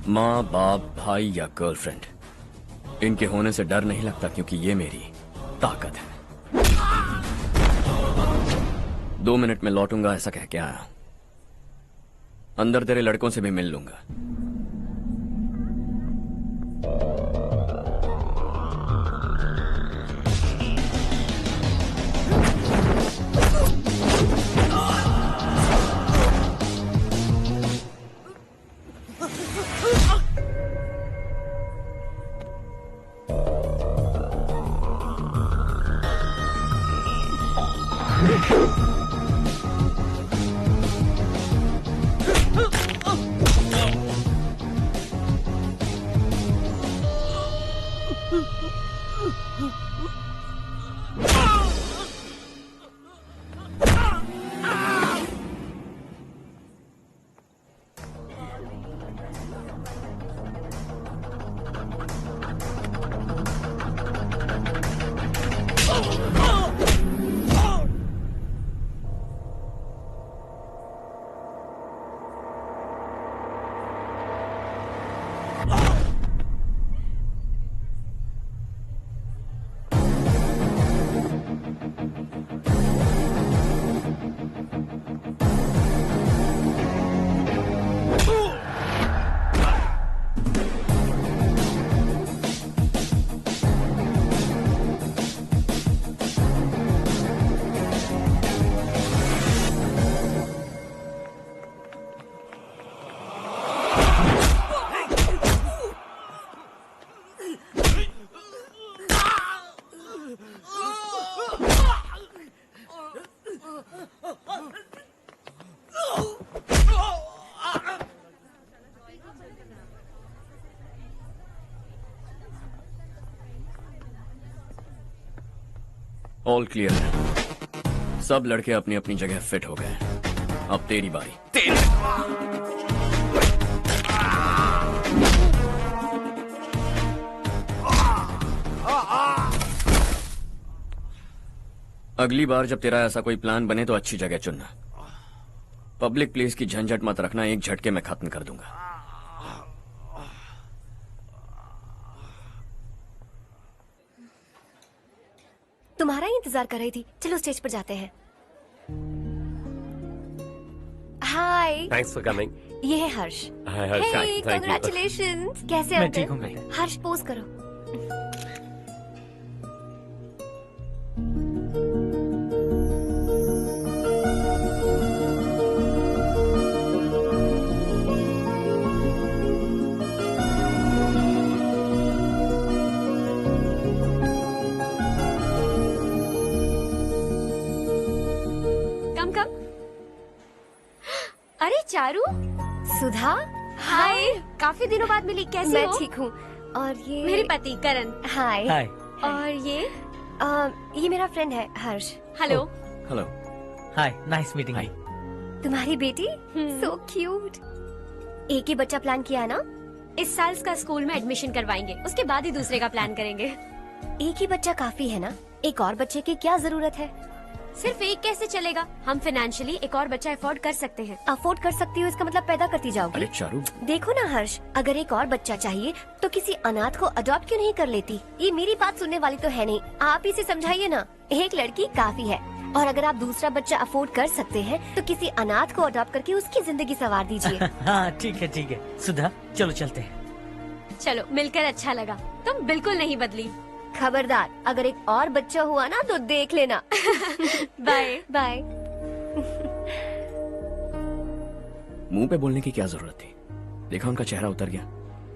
माँ बाप भाई या गर्लफ्रेंड, इनके होने से डर नहीं लगता, क्योंकि ये मेरी ताकत है। 2 मिनट में लौटूंगा ऐसा कह के आया। अंदर तेरे लड़कों से भी मिल लूंगा। ऑल क्लियर है। सब लड़के अपनी अपनी जगह फिट हो गए। अब तेरी बारी। अगली बार जब तेरा ऐसा कोई प्लान बने तो अच्छी जगह चुनना। पब्लिक प्लेस की झंझट मत रखना, एक झटके में खत्म कर दूंगा। तुम्हारा ही इंतजार कर रही थी। चलो स्टेज पर जाते हैं। हाय। Thanks for coming. ये है Harsh. Hi Harsh, thank you. Congratulations. कैसे हो? मैं ठीक हूँ बेटा। हर्ष पोज करो। अरे चारू। सुधा। हाय। काफी दिनों बाद मिली, कैसी मैं हो? ठीक हूँ। और ये मेरे पति करण। हाय। हाय। और ये मेरा फ्रेंड है Harsh. Hello. Hello. Hi, nice meeting you. तुम्हारी बेटी सो क्यूट। एक ही बच्चा प्लान किया है ना? इस साल इसका स्कूल में एडमिशन करवाएंगे, उसके बाद ही दूसरे का प्लान करेंगे। एक ही बच्चा काफी है ना? एक और बच्चे की क्या जरूरत है? सिर्फ एक कैसे चलेगा? हम फाइनेंशियली एक और बच्चा अफोर्ड कर सकते हैं। अफोर्ड कर सकती हो इसका मतलब पैदा करती जाओगी? अरे चारू। देखो ना हर्ष, अगर एक और बच्चा चाहिए तो किसी अनाथ को अडॉप्ट क्यों नहीं कर लेती? ये मेरी बात सुनने वाली तो है नहीं, आप इसे समझाइए ना। एक लड़की काफी है, और अगर आप दूसरा बच्चा अफोर्ड कर सकते हैं तो किसी अनाथ को अडॉप्ट करके उसकी जिंदगी संवार दीजिए। हाँ ठीक है ठीक है। सुधा चलो चलते हैं। चलो, मिलकर अच्छा लगा। तुम बिल्कुल नहीं बदली। खबरदार, अगर एक और बच्चा हुआ ना तो देख लेना। Bye bye. मुंह पे बोलने की क्या जरूरत थी? देखा उनका चेहरा उतर गया।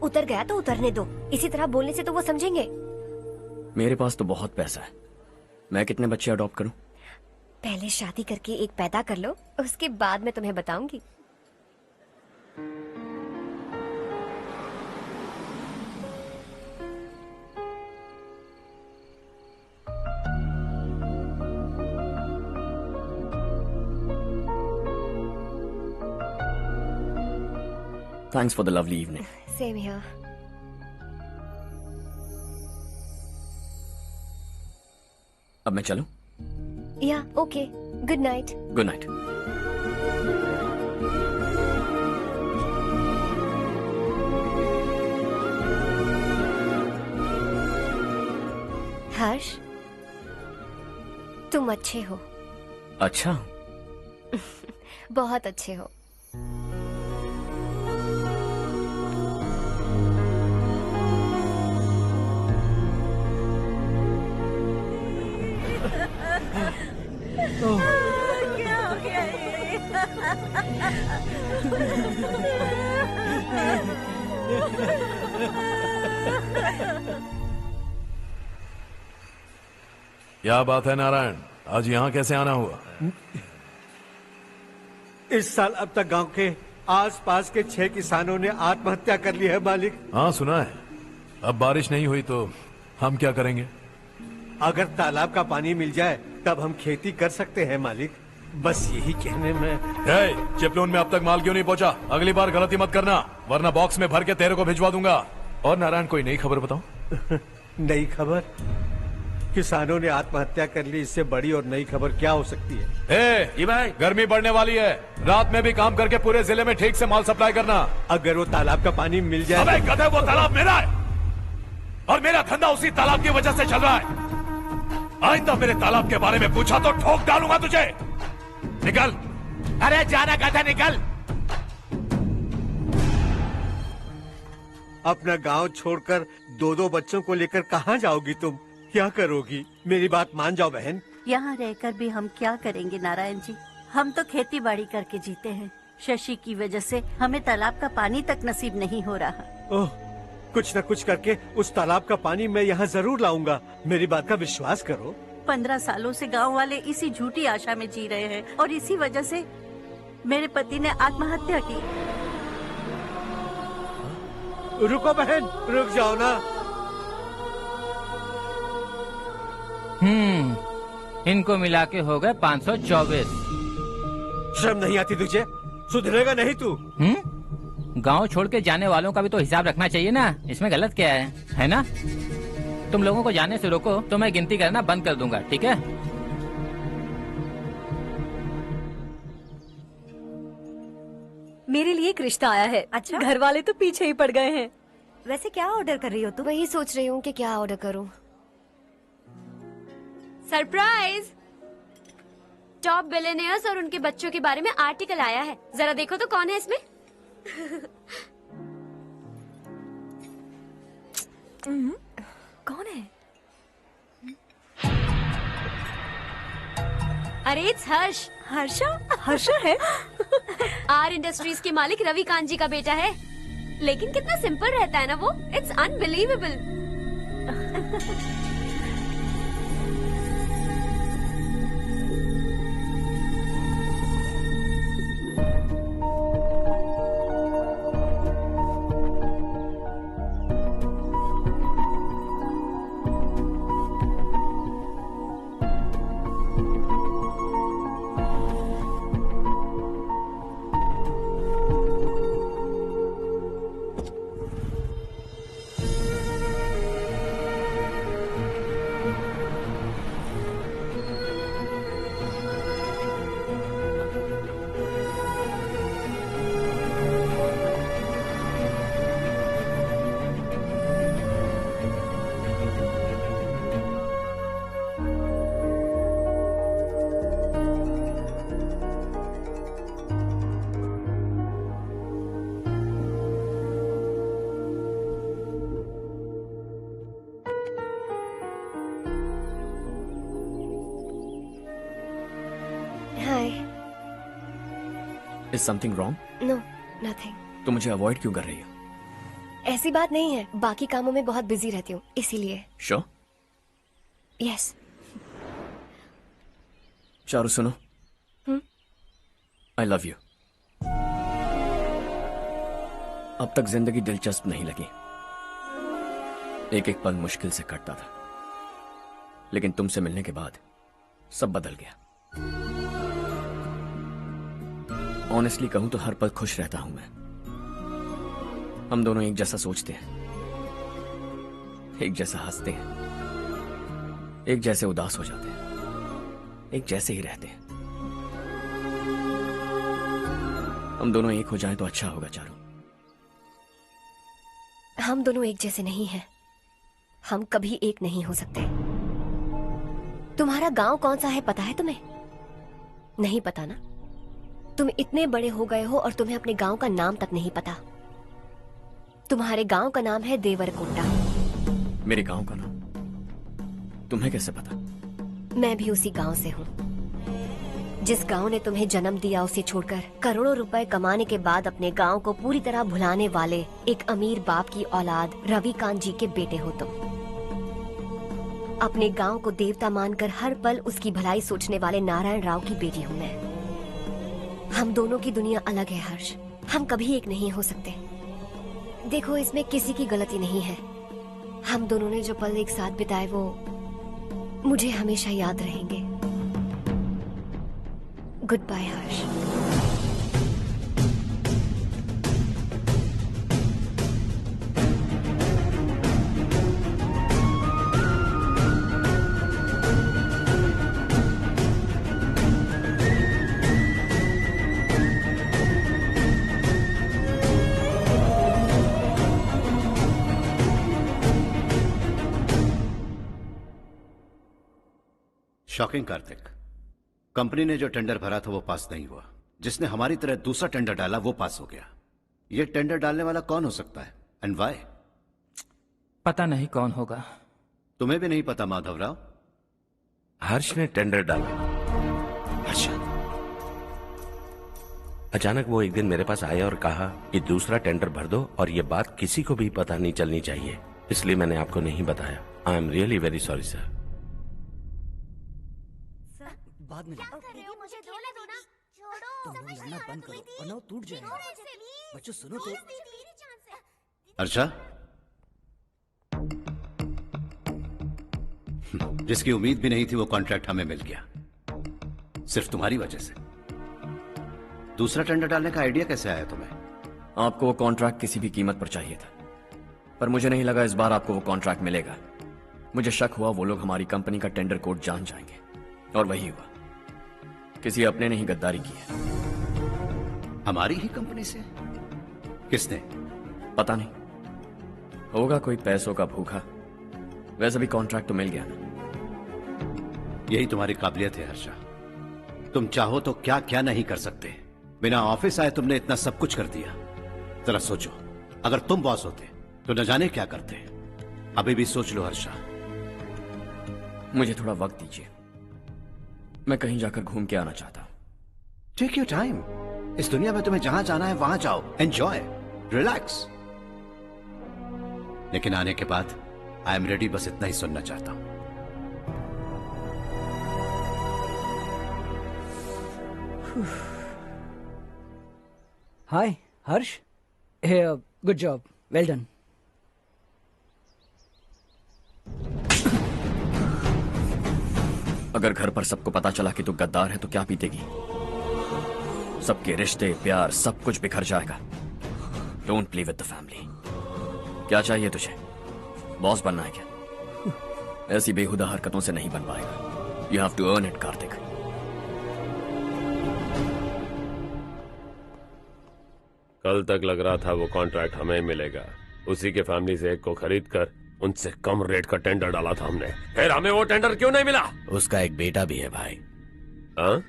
उतर गया तो उतरने दो, इसी तरह बोलने से तो वो समझेंगे। मेरे पास तो बहुत पैसा है, मैं कितने बच्चे अडॉप्ट करूं? पहले शादी करके एक पैदा कर लो, उसके बाद मैं तुम्हें बताऊंगी। Thanks for the lovely evening. Same here. अब मैं चलूं? Yeah, okay. Good night. Good night. हर्ष, तुम अच्छे हो। अच्छा। बहुत अच्छे हो। क्या हो गया ये? क्या बात है नारायण, आज यहाँ कैसे आना हुआ? इस साल अब तक गांव के आसपास के 6 किसानों ने आत्महत्या कर ली है मालिक। हाँ सुना है। अब बारिश नहीं हुई तो हम क्या करेंगे? अगर तालाब का पानी मिल जाए तब हम खेती कर सकते हैं मालिक। बस यही कहने में। चिपलून में अब तक माल क्यों नहीं पहुंचा? अगली बार गलती मत करना, वरना बॉक्स में भर के तेरे को भिजवा दूंगा। और नारायण, कोई नई खबर बताओ। नई खबर? किसानों ने आत्महत्या कर ली, इससे बड़ी और नई खबर क्या हो सकती है? जी भाई, गर्मी बढ़ने वाली है, रात में भी काम करके पूरे जिले में ठीक से माल सप्लाई करना। अगर वो तालाब का पानी मिल जाए। अबे गधे, वो तालाब मेरा है और मेरा धंधा उसी तालाब की वजह से चल रहा है। आइंदा मेरे तालाब के बारे में पूछा तो ठोक डालूंगा तुझे। निकल। अरे जाना गधा, निकल। अपना गांव छोड़कर 2-2 बच्चों को लेकर कहाँ जाओगी तुम? क्या करोगी? मेरी बात मान जाओ बहन। यहाँ रहकर भी हम क्या करेंगे नारायण जी? हम तो खेती बाड़ी करके जीते हैं। शशि की वजह से हमें तालाब का पानी तक नसीब नहीं हो रहा। ओह, कुछ न कुछ करके उस तालाब का पानी मैं यहाँ जरूर लाऊंगा। मेरी बात का विश्वास करो। 15 सालों से गांव वाले इसी झूठी आशा में जी रहे हैं और इसी वजह से मेरे पति ने आत्महत्या की। रुको बहन, रुक जाओ ना। इनको मिला के हो गए 524। शर्म नहीं आती तुझे? सुधरेगा नहीं तू? गांव छोड़ के जाने वालों का भी तो हिसाब रखना चाहिए ना। इसमें गलत क्या है ना? तुम लोगों को जाने से रोको तो मैं गिनती करना बंद कर दूंगा, ठीक है? मेरे लिए एक रिश्ता आया है। अच्छा? घर वाले तो पीछे ही पड़ गए हैं। वैसे क्या ऑर्डर कर रही हो तुम? वही सोच रही हूँ कि क्या ऑर्डर करूँ। सरप्राइज! टॉप बिलियनियर्स और उनके बच्चों के बारे में आर्टिकल आया है। जरा देखो तो कौन है इसमें। कौन है? अरे इट्स हर्ष। हर्षा है? आर इंडस्ट्रीज के मालिक रवि कांत जी का बेटा है। लेकिन कितना सिंपल रहता है ना वो। It's unbelievable. Is something wrong? No, nothing. तो मुझे अवॉइड क्यों कर रही हो? ऐसी बात नहीं है, बाकी कामों में बहुत बिजी रहती हूँ इसीलिए। Sure? Yes. चारू सुनो। I love you. अब तक जिंदगी दिलचस्प नहीं लगी। एक एक पल मुश्किल से कटता था, लेकिन तुमसे मिलने के बाद सब बदल गया। ऑनेस्टली कहूं तो हर पल खुश रहता हूं मैं। हम दोनों एक जैसा सोचते हैं, एक जैसा हंसते हैं, एक जैसे उदास हो जाते हैं, एक जैसे ही रहते हैं। हम दोनों एक हो जाएं तो अच्छा होगा चारू। हम दोनों एक जैसे नहीं हैं। हम कभी एक नहीं हो सकते। तुम्हारा गांव कौन सा है पता है तुम्हें? नहीं पता ना? तुम इतने बड़े हो गए हो और तुम्हें अपने गांव का नाम तक नहीं पता। तुम्हारे गांव का नाम है देवरकोंडा। मेरे गांव का नाम तुम्हें कैसे पता? मैं भी उसी गांव से हूँ। जिस गांव ने तुम्हें जन्म दिया उसे छोड़कर करोड़ों रुपए कमाने के बाद अपने गांव को पूरी तरह भुलाने वाले एक अमीर बाप की औलाद रवि कांत जी के बेटे हो तुम। अपने गांव को देवता मानकर हर पल उसकी भलाई सोचने वाले नारायण राव की बेटी हूँ मैं। हम दोनों की दुनिया अलग है हर्ष, हम कभी एक नहीं हो सकते। देखो, इसमें किसी की गलती नहीं है। हम दोनों ने जो पल एक साथ बिताए वो मुझे हमेशा याद रहेंगे। गुड बाय हर्ष। शॉकिंग कार्तिक, कंपनी ने जो टेंडर भरा था वो पास नहीं हुआ। जिसने हमारी तरह दूसरा टेंडर डाला वो पास हो गया। ये टेंडर डालने वाला कौन हो सकता है एंड व्हाई? पता नहीं कौन होगा। तुम्हें भी नहीं पता माधवराव? हर्ष ने टेंडर डाला। अच्छा। अचानक वो एक दिन मेरे पास आया और कहा कि दूसरा टेंडर भर दो और ये बात किसी को भी पता नहीं चलनी चाहिए, इसलिए मैंने आपको नहीं बताया। I am really very sorry sir. बाद में मुझे खेलने दो ना। छोड़ो। तुम लोग लड़ना बंद करो वरना वो टूट जाएगा। बच्चों सुनो तो। अर्षा, जिसकी उम्मीद भी नहीं थी वो कॉन्ट्रैक्ट हमें मिल गया, सिर्फ तुम्हारी वजह से। दूसरा टेंडर डालने का आइडिया कैसे आया तुम्हें? आपको वो कॉन्ट्रैक्ट किसी भी कीमत पर चाहिए था, पर मुझे नहीं लगा इस बार आपको वो कॉन्ट्रैक्ट मिलेगा। मुझे शक हुआ वो लोग हमारी कंपनी का टेंडर कोड जान जाएंगे, और वही हुआ। किसी अपने ने ही गद्दारी की है। हमारी ही कंपनी से? किसने? पता नहीं, होगा कोई पैसों का भूखा। वैसे भी कॉन्ट्रैक्ट तो मिल गया ना। यही तुम्हारी काबिलियत है हर्षा, तुम चाहो तो क्या क्या नहीं कर सकते। बिना ऑफिस आए तुमने इतना सब कुछ कर दिया। जरा सोचो, अगर तुम बॉस होते तो न जाने क्या करते। अभी भी सोच लो हर्षा। मुझे थोड़ा वक्त दीजिए, मैं कहीं जाकर घूम के आना चाहता हूं। Take your time. इस दुनिया में तुम्हें जहां जाना है वहां जाओ, एंजॉय, रिलैक्स। लेकिन आने के बाद आई एम रेडी, बस इतना ही सुनना चाहता हूं। हाय हर्ष, गुड जॉब, वेल डन। अगर घर पर सबको पता चला कि तू गद्दार है तो क्या बीतेगी? सबके रिश्ते, प्यार, सब कुछ बिखर जाएगा। Don't play with the family. क्या चाहिए तुझे? बॉस बनना है क्या? ऐसी बेहुदा हरकतों से नहीं बन पाएगा। You have to earn it Kartik. कल तक लग रहा था वो कॉन्ट्रैक्ट हमें मिलेगा। उसी के फैमिली से एक को खरीद कर उनसे कम रेट का टेंडर डाला था हमने, फिर हमें वो टेंडर क्यों नहीं मिला? उसका एक बेटा भी है भाई। हाँ?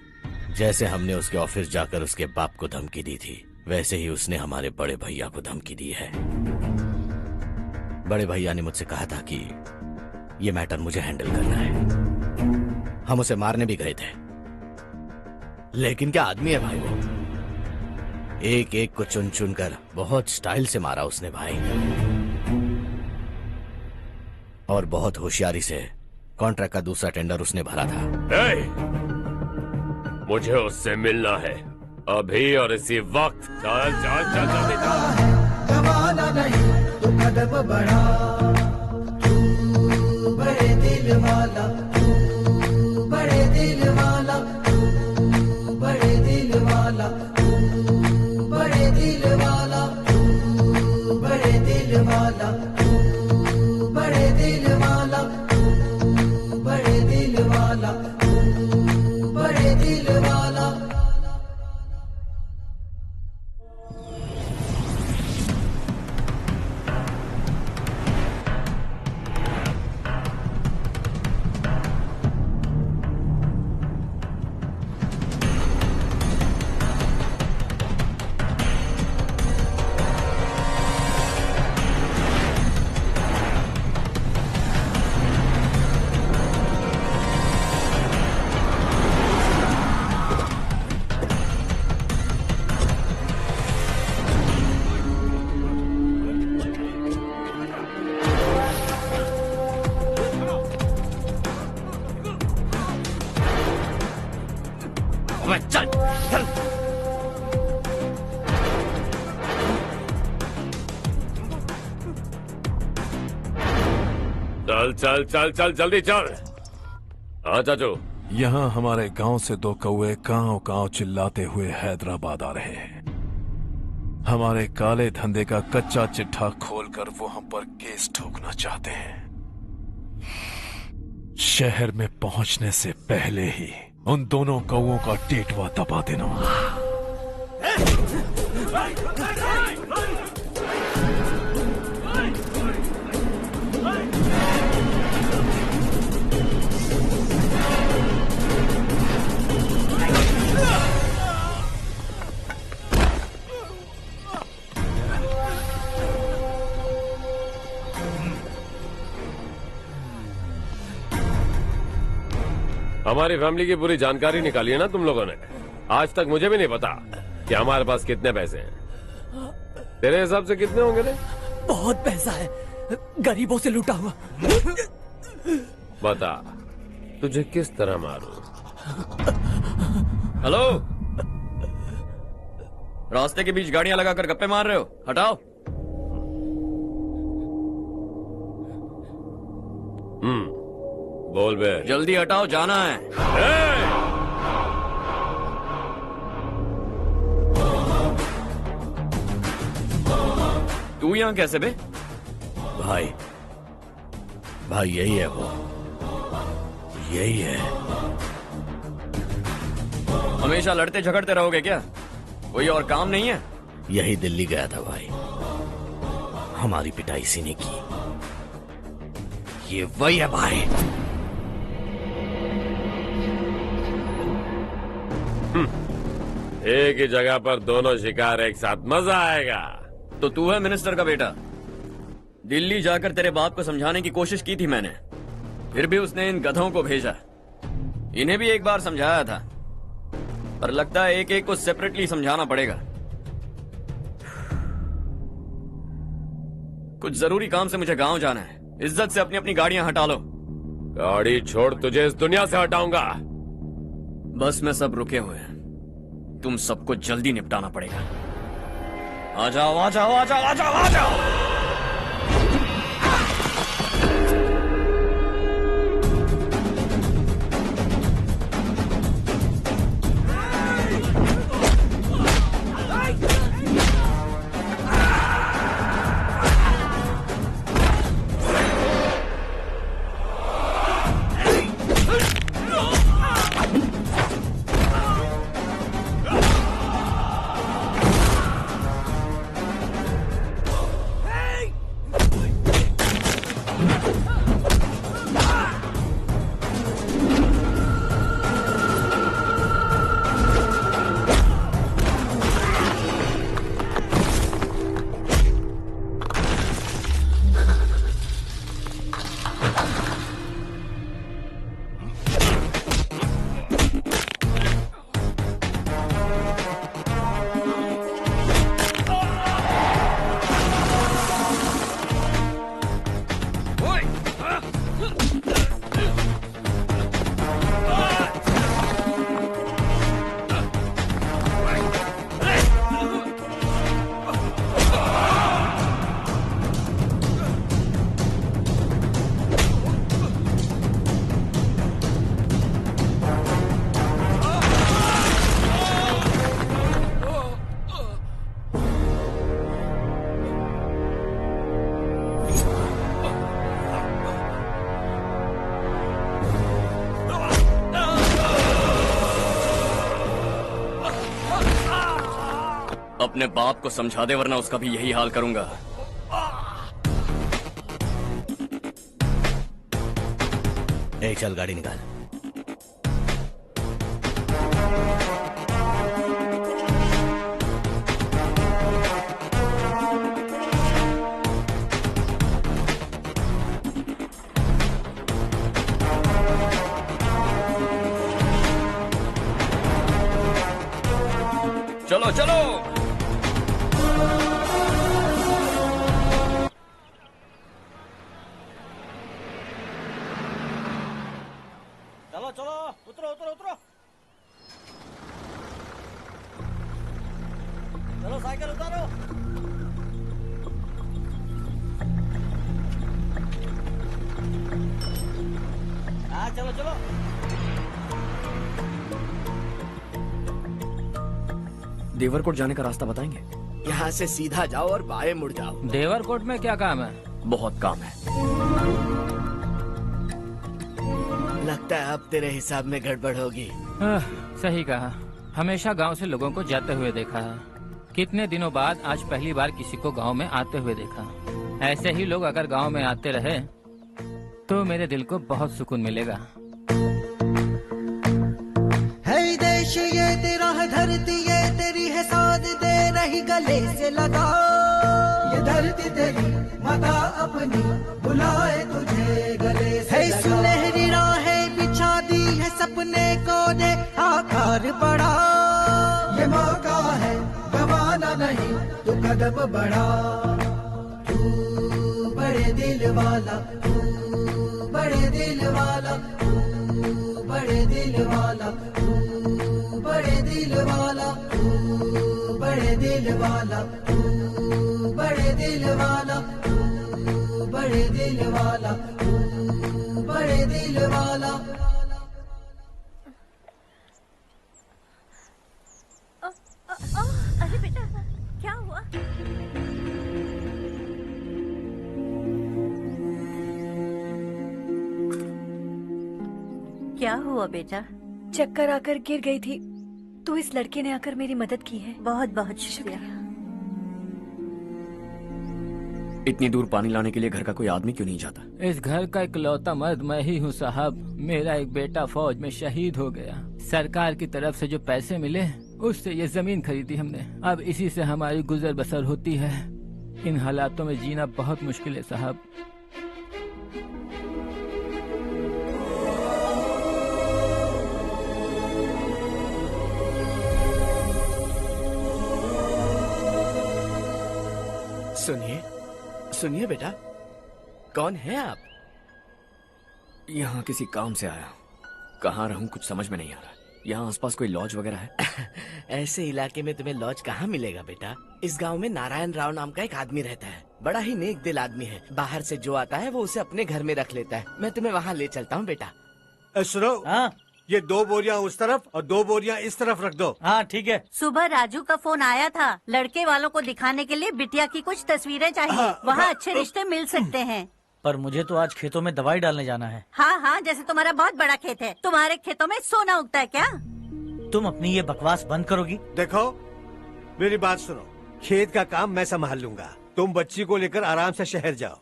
जैसे हमने उसके ऑफिस जाकर उसके बाप को धमकी दी थी, वैसे ही उसने हमारे बड़े भैया को धमकी दी है। बड़े भैया ने मुझसे कहा था कि ये मैटर मुझे हैंडल करना है। हम उसे मारने भी गए थे, लेकिन क्या आदमी है भाई वो। एक एक को चुन चुन कर बहुत स्टाइल से मारा उसने भाई, और बहुत होशियारी से कॉन्ट्रैक्ट का दूसरा टेंडर उसने भरा था। मुझे उससे मिलना है अभी और इसी वक्त। चल चल चल जल्दी चल। जमाना नहीं तो कदम बढ़ा, तू बड़े दिल वाला, तू बड़े दिल वाला, तू बड़े दिल वाला, तू बड़े दिल वाला, तू बड़े दिल वाला, तू बड़े दिल वाला, तू बड़े दिल वाला, तू बड़े दिल वाला। चल चल। चल चल चल चल जल्दी चल। हाँ चाचू। यहाँ हमारे गांव से 2 कौवे कांव चिल्लाते हुए हैदराबाद आ रहे हैं। हमारे काले धंधे का कच्चा चिट्ठा खोलकर वो हम पर केस ठोकना चाहते हैं। शहर में पहुंचने से पहले ही उन दोनों कौवों का टेटवा दबा देना। हमारी फैमिली की पूरी जानकारी निकाली है ना तुम लोगों ने। आज तक मुझे भी नहीं पता कि हमारे पास कितने पैसे हैं। तेरे हिसाब से कितने होंगे रे? बहुत पैसा है, गरीबों से लूटा हुआ। बता तुझे किस तरह मारूं? हेलो, रास्ते के बीच गाड़ियां लगाकर गप्पे मार रहे हो? हटाओ। बोल बे। जल्दी हटाओ, जाना है। तू यहाँ कैसे बे? भाई यही है वो, यही है। हमेशा लड़ते झगड़ते रहोगे क्या? कोई और काम नहीं है? यही दिल्ली गया था भाई, हमारी पिटाई इसी ने की। ये वही है भाई। एक ही जगह पर दोनों शिकार एक साथ, मजा आएगा। तो तू है मिनिस्टर का बेटा। दिल्ली जाकर तेरे बाप को समझाने की कोशिश की थी मैंने, फिर भी उसने इन गधों को भेजा। इन्हें भी एक बार समझाया था, पर लगता है एक एक को सेपरेटली समझाना पड़ेगा। कुछ जरूरी काम से मुझे गांव जाना है। इज्जत से अपनी अपनी गाड़ियां हटा लो। गाड़ी छोड़, तुझे इस दुनिया से हटाऊंगा। बस में सब रुके हुए हैं, तुम सबको जल्दी निपटाना पड़ेगा। आ जाओ आ जाओ आ जाओ आ जाओ आ जाओ। अपने बाप को समझा दे, वरना उसका भी यही हाल करूंगा। चल गाड़ी निकाल। चलो चलो। चलो चलो, उतरो उतरो उतरो। चलो साइकिल उतारो। हाँ चलो चलो। देवरकोट जाने का रास्ता बताएंगे? यहाँ से सीधा जाओ और बाएं मुड़ जाओ। देवरकोट में क्या काम है? बहुत काम है। लगता है अब तेरे हिसाब में गड़बड़ होगी। सही कहा। हमेशा गांव से लोगों को जाते हुए देखा है। कितने दिनों बाद आज पहली बार किसी को गांव में आते हुए देखा। ऐसे ही लोग अगर गांव में आते रहे तो मेरे दिल को बहुत सुकून मिलेगा। है देश ये तेरा है, धरती ये तेरी है, साथ दे रही गले से लगा। ये धरती तेरी माता अपनी बुलाए तुझे गले से लगा। सुनहरी राहें बिछा दी है, सपने को दे आकार बड़ा। ये मौका है गवाना नहीं, तू कदम बढ़ा। तू बड़े दिल वाला, तू बड़े दिल वाला, तू बड़े दिल वाला, तू बड़े दिल वाला, तू बड़े दिल वाला, तू बड़े दिल वाला, तू बड़े दिल वाला, तू बड़े दिल वाला। अरे बेटा क्या हुआ? क्या हुआ बेटा? चक्कर आकर गिर गई थी तो इस लड़के ने आकर मेरी मदद की है। बहुत बहुत शुक्रिया। इतनी दूर पानी लाने के लिए घर का कोई आदमी क्यों नहीं जाता? इस घर का इकलौता मर्द मैं ही हूँ साहब। मेरा एक बेटा फौज में शहीद हो गया। सरकार की तरफ से जो पैसे मिले उससे ये जमीन खरीदी हमने। अब इसी से हमारी गुजर बसर होती है। इन हालातों में जीना बहुत मुश्किल है साहब। सुनिए सुनिए बेटा, कौन है आप? यहाँ किसी काम से आया। कहाँ रहूं कुछ समझ में नहीं आ रहा। यहाँ आसपास कोई लॉज वगैरह है? ऐसे इलाके में तुम्हें लॉज कहाँ मिलेगा बेटा। इस गांव में नारायण राव नाम का एक आदमी रहता है। बड़ा ही नेक दिल आदमी है। बाहर से जो आता है वो उसे अपने घर में रख लेता है। मैं तुम्हें वहाँ ले चलता हूँ बेटा। सुनो, ये 2 बोरियां उस तरफ और 2 बोरियां इस तरफ रख दो। हाँ ठीक है। सुबह राजू का फोन आया था। लड़के वालों को दिखाने के लिए बिटिया की कुछ तस्वीरें चाहिए। वहाँ अच्छे रिश्ते मिल सकते हैं। पर मुझे तो आज खेतों में दवाई डालने जाना है। हाँ हाँ, जैसे तुम्हारा बहुत बड़ा खेत है। तुम्हारे खेतों में सोना उगता है क्या? तुम अपनी ये बकवास बंद करोगी? देखो मेरी बात सुनो, खेत का काम मैं संभाल लूंगा। तुम बच्ची को लेकर आराम से शहर जाओ।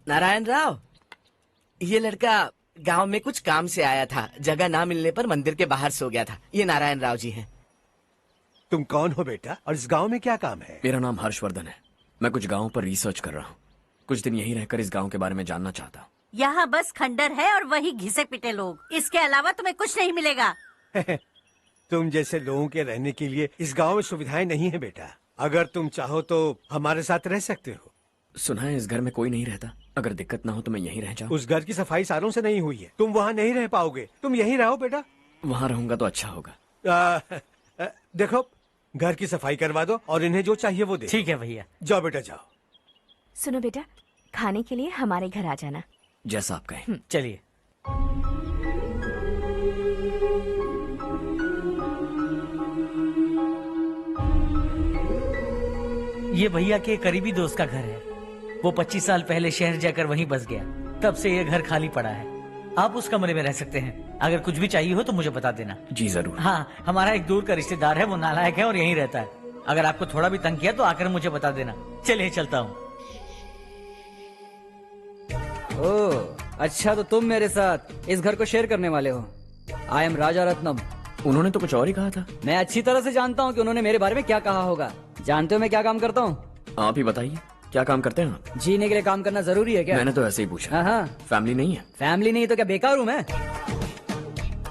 नारायण राव, ये लड़का गांव में कुछ काम से आया था। जगह ना मिलने पर मंदिर के बाहर सो गया था। ये नारायण राव जी हैं। तुम कौन हो बेटा और इस गांव में क्या काम है? मेरा नाम हर्षवर्धन है। मैं कुछ गाँव पर रिसर्च कर रहा हूँ। कुछ दिन यहीं रहकर इस गाँव के बारे में जानना चाहता हूँ। यहाँ बस खंडर है और वही घिसे पिटे लोग। इसके अलावा तुम्हें कुछ नहीं मिलेगा। तुम जैसे लोगों के रहने के लिए इस गांव में सुविधाएं नहीं है बेटा। अगर तुम चाहो तो हमारे साथ रह सकते हो। सुना है इस घर में कोई नहीं रहता। अगर दिक्कत ना हो तो मैं यहीं रह जाऊं। उस घर की सफाई सालों से नहीं हुई है। तुम वहाँ नहीं रह पाओगे। तुम यहीं रहो बेटा। वहाँ रहूंगा तो अच्छा होगा। देखो, घर की सफाई करवा दो और इन्हें जो चाहिए वो दे। ठीक है भैया। जाओ बेटा जाओ। सुनो बेटा, खाने के लिए हमारे घर आ जाना। जैसा आप कहें। चलिए। ये भैया के करीबी दोस्त का घर है। वो 25 साल पहले शहर जाकर वहीं बस गया। तब से ये घर खाली पड़ा है। आप उस कमरे में रह सकते हैं। अगर कुछ भी चाहिए हो तो मुझे बता देना। जी जरूर। हाँ, हमारा एक दूर का रिश्तेदार है। वो नालायक है और यहीं रहता है। अगर आपको थोड़ा भी तंग किया तो आकर मुझे बता देना। चलिए चलता हूँ। ओह, अच्छा तो तुम मेरे साथ इस घर को शेयर करने वाले हो। आई एम राजा रत्नम। उन्होंने तो कुछ और ही कहा था। मैं अच्छी तरह से जानता हूँ कि उन्होंने मेरे बारे में क्या कहा होगा। जानते हो मैं क्या काम करता हूँ? आप ही बताइए, क्या काम करते हैं आप? जीने के लिए काम करना जरूरी है क्या? मैंने तो ऐसे ही पूछा। हाँ। फैमिली नहीं है? फैमिली नहीं तो क्या बेकार हूँ मैं?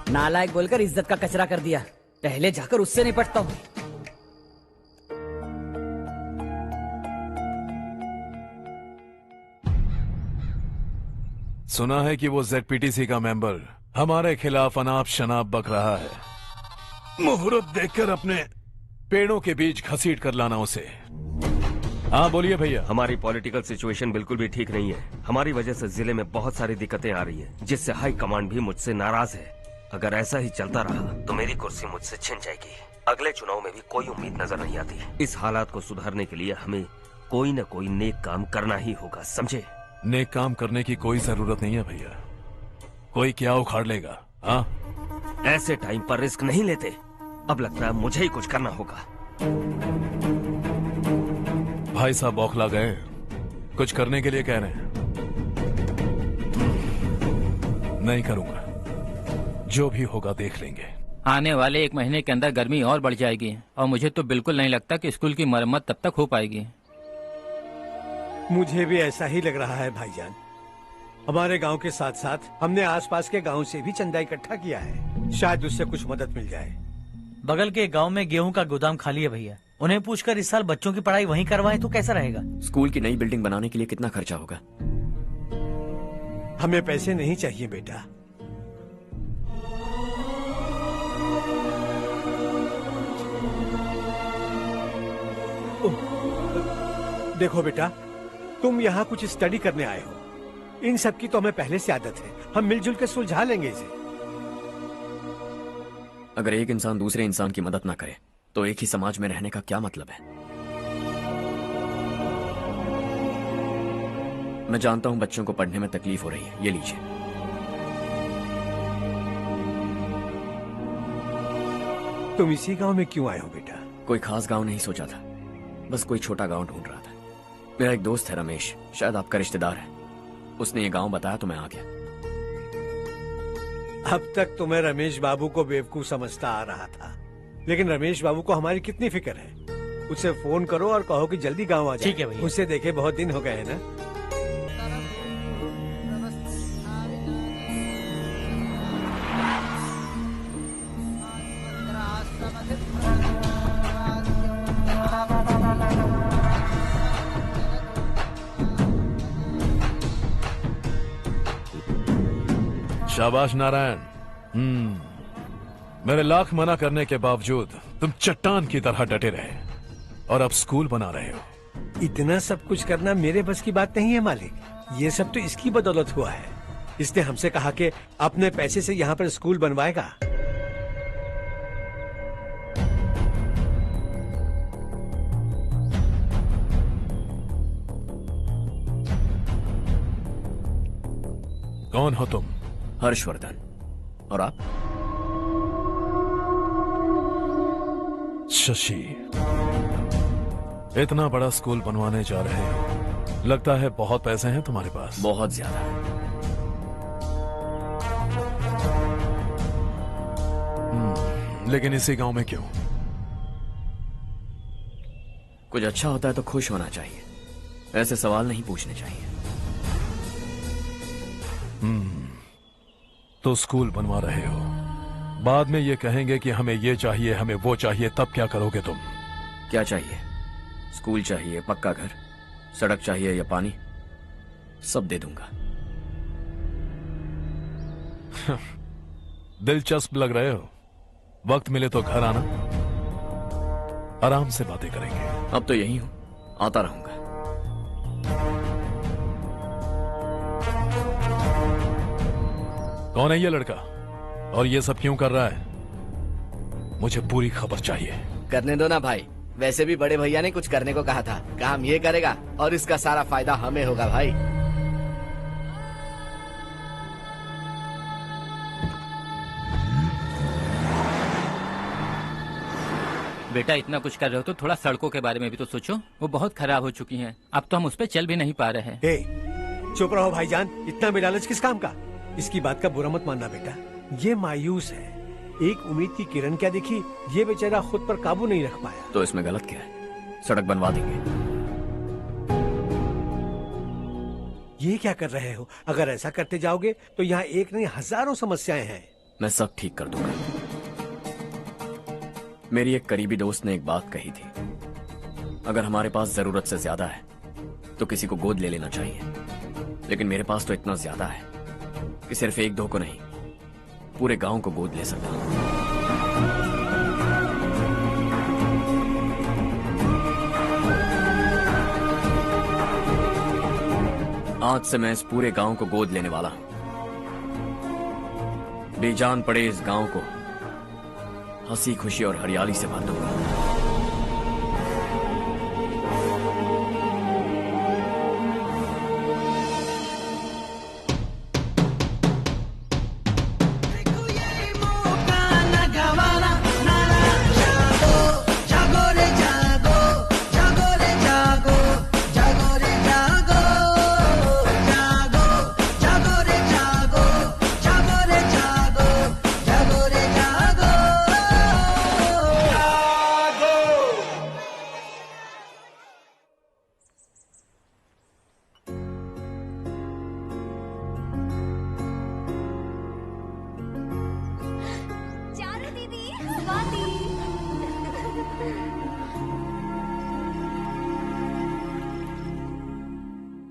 नालायक बोलकर इज्जत का कचरा कर दिया। पहले जाकर उससे निपटता हूँ। सुना है कि वो ZPTC का मेंबर हमारे खिलाफ अनाप शनाप बक रहा है। मुहूर्त देखकर अपने पेड़ों के बीच घसीट कर लाना उसे। हाँ बोलिए भैया। हमारी पॉलिटिकल सिचुएशन बिल्कुल भी ठीक नहीं है। हमारी वजह से जिले में बहुत सारी दिक्कतें आ रही है, जिससे हाई कमांड भी मुझसे नाराज है। अगर ऐसा ही चलता रहा तो मेरी कुर्सी मुझसे छिन जाएगी। अगले चुनाव में भी कोई उम्मीद नजर नहीं आती। इस हालात को सुधारने के लिए हमें कोई न कोई नेक काम करना ही होगा, समझे? नेक काम करने की कोई जरूरत नहीं है भैया। कोई क्या उखाड़ लेगा? हाँ, ऐसे टाइम पर रिस्क नहीं लेते। अब लगता है मुझे ही कुछ करना होगा। भाई साहब बौखला गए, कुछ करने के लिए कह रहे हैं। नहीं करूंगा, जो भी होगा देख लेंगे। आने वाले 1 महीने के अंदर गर्मी और बढ़ जाएगी और मुझे तो बिल्कुल नहीं लगता कि स्कूल की मरम्मत तब तक हो पाएगी। मुझे भी ऐसा ही लग रहा है भाईजान। हमारे गांव के साथ साथ हमने आसपास के गांव से भी चंदा इकट्ठा किया है, शायद उससे कुछ मदद मिल जाए। बगल के गांव में गेहूं का गोदाम खाली है भैया, उन्हें पूछकर इस साल बच्चों की पढ़ाई वहीं करवाएं तो कैसा रहेगा? स्कूल की नई बिल्डिंग बनाने के लिए कितना खर्चा होगा? हमें पैसे नहीं चाहिए बेटा। देखो बेटा, तुम यहाँ कुछ स्टडी करने आए हो। इन सब की तो हमें पहले से आदत है, हम मिलजुल के सुलझा लेंगे इसे। अगर एक इंसान दूसरे इंसान की मदद ना करे तो एक ही समाज में रहने का क्या मतलब है? मैं जानता हूं बच्चों को पढ़ने में तकलीफ हो रही है, ये लीजिए। तुम इसी गांव में क्यों आए हो बेटा? कोई खास गांव नहीं सोचा था, बस कोई छोटा गांव ढूंढ रहा था। मेरा एक दोस्त है रमेश, शायद आपका रिश्तेदार है, उसने ये गांव बताया तो मैं आ गया। अब तक तो मैं रमेश बाबू को बेवकूफ समझता आ रहा था, लेकिन रमेश बाबू को हमारी कितनी फिक्र है। उसे फोन करो और कहो कि जल्दी गांव आ जाए। ठीक है भैया। उसे देखे बहुत दिन हो गए हैं ना। शाबाश नारायण। मेरे लाख मना करने के बावजूद तुम चट्टान की तरह डटे रहे और अब स्कूल बना रहे हो। इतना सब कुछ करना मेरे बस की बात नहीं है मालिक, ये सब तो इसकी बदौलत हुआ है। इसने हमसे कहा कि अपने पैसे से यहाँ पर स्कूल बनवाएगा। कौन हो तुम? हर्षवर्धन। और आप? शशि। इतना बड़ा स्कूल बनवाने जा रहे हो, लगता है बहुत पैसे हैं तुम्हारे पास। बहुत ज्यादा। लेकिन इसी गांव में क्यों? कुछ अच्छा होता है तो खुश होना चाहिए, ऐसे सवाल नहीं पूछने चाहिए। तो स्कूल बनवा रहे हो, बाद में ये कहेंगे कि हमें ये चाहिए, हमें वो चाहिए, तब क्या करोगे तुम? क्या चाहिए? स्कूल चाहिए, पक्का घर, सड़क चाहिए या पानी, सब दे दूंगा। दिलचस्प लग रहे हो। वक्त मिले तो घर आना, आराम से बातें करेंगे। अब तो यही हूं, आता रहूंगा। कौन है ये लड़का और ये सब क्यों कर रहा है? मुझे पूरी खबर चाहिए। करने दो ना भाई, वैसे भी बड़े भैया ने कुछ करने को कहा था, काम ये करेगा और इसका सारा फायदा हमें होगा भाई। बेटा इतना कुछ कर रहे हो तो थोड़ा सड़कों के बारे में भी तो सोचो, वो बहुत खराब हो चुकी हैं। अब तो हम उस पर चल भी नहीं पा रहे हैं। चुप रहो भाईजान, इतना बेलालच किस काम का? इसकी बात का बुरा मत मानना बेटा, ये मायूस है। एक उम्मीद की किरण क्या देखी, ये बेचारा खुद पर काबू नहीं रख पाया। तो इसमें गलत क्या है? सड़क बनवा देंगे। ये क्या कर रहे हो? अगर ऐसा करते जाओगे तो यहाँ एक नहीं हजारों समस्याएं हैं। मैं सब ठीक कर दूंगा। मेरी एक करीबी दोस्त ने एक बात कही थी, अगर हमारे पास जरूरत से ज्यादा है तो किसी को गोद ले लेना चाहिए, लेकिन मेरे पास तो इतना ज्यादा है कि सिर्फ 1-2 को नहीं, पूरे गांव को गोद ले सकता हूं। आज से मैं इस पूरे गांव को गोद लेने वाला हूं। बेजान पड़े इस गांव को हंसी खुशी और हरियाली से भर दूंगा।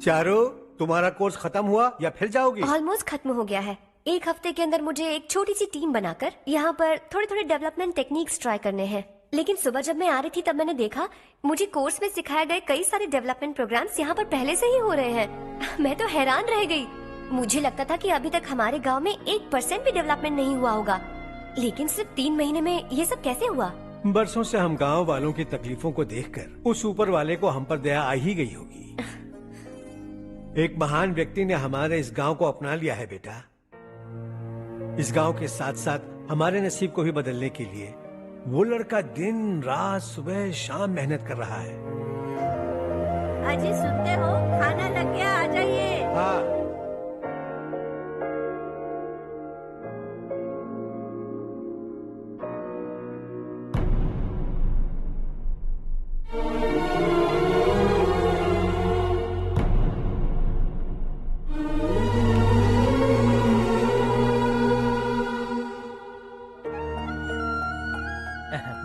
चारू, तुम्हारा कोर्स खत्म हुआ या फिर जाओगी? ऑलमोस्ट खत्म हो गया है। एक हफ्ते के अंदर मुझे एक छोटी सी टीम बनाकर यहाँ पर थोड़े थोड़े डेवलपमेंट टेक्निक्स ट्राई करने हैं। लेकिन सुबह जब मैं आ रही थी तब मैंने देखा मुझे कोर्स में सिखाए गए कई सारे डेवलपमेंट प्रोग्राम्स यहाँ पर पहले से ही हो रहे हैं। मैं तो हैरान रह गई। मुझे लगता था कि अभी तक हमारे गाँव में 1% भी डेवलपमेंट नहीं हुआ होगा, लेकिन सिर्फ 3 महीने में ये सब कैसे हुआ? बरसों से हम गांव वालों की तकलीफों को देखकर उस ऊपर वाले को हम पर दया आ ही गई होगी। एक महान व्यक्ति ने हमारे इस गांव को अपना लिया है बेटा। इस गांव के साथ साथ हमारे नसीब को भी बदलने के लिए वो लड़का दिन रात सुबह शाम मेहनत कर रहा है। अजी सुनते हो, खाना लग गया, आ जाइए। हाँ।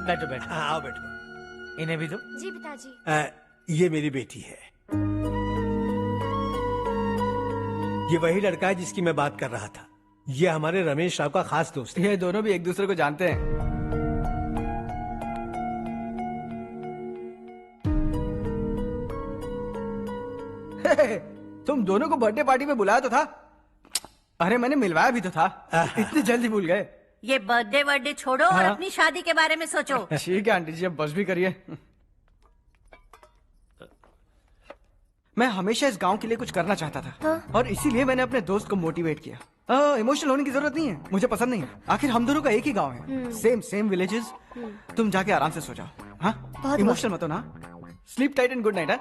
बैठो बैठो। आओ बैठो। इन्हें भी दो। जी पिताजी। ये मेरी बेटी है। ये वही लड़का है जिसकी मैं बात कर रहा था। ये हमारे रमेश राव का खास दोस्त है। ये दोनों भी एक दूसरे को जानते हैं। तुम दोनों को बर्थडे पार्टी में बुलाया तो था। अरे मैंने मिलवाया भी तो था। इतनी जल्दी भूल गए। ये बर्थडे छोड़ो और हाँ? अपनी शादी के बारे में सोचो। ठीक है आंटी जी, अब बस भी करिए। मैं हमेशा इस गांव के लिए कुछ करना चाहता था। हाँ? और इसीलिए मैंने अपने दोस्त को मोटिवेट किया। इमोशनल होने की जरूरत नहीं है, मुझे पसंद नहीं है। आखिर हम दोनों का एक ही गांव है, सेम विलेजेस। तुम जाके आराम से सो जाओ। हाँ, इमोशनल मत हो ना। Sleep tight and good night.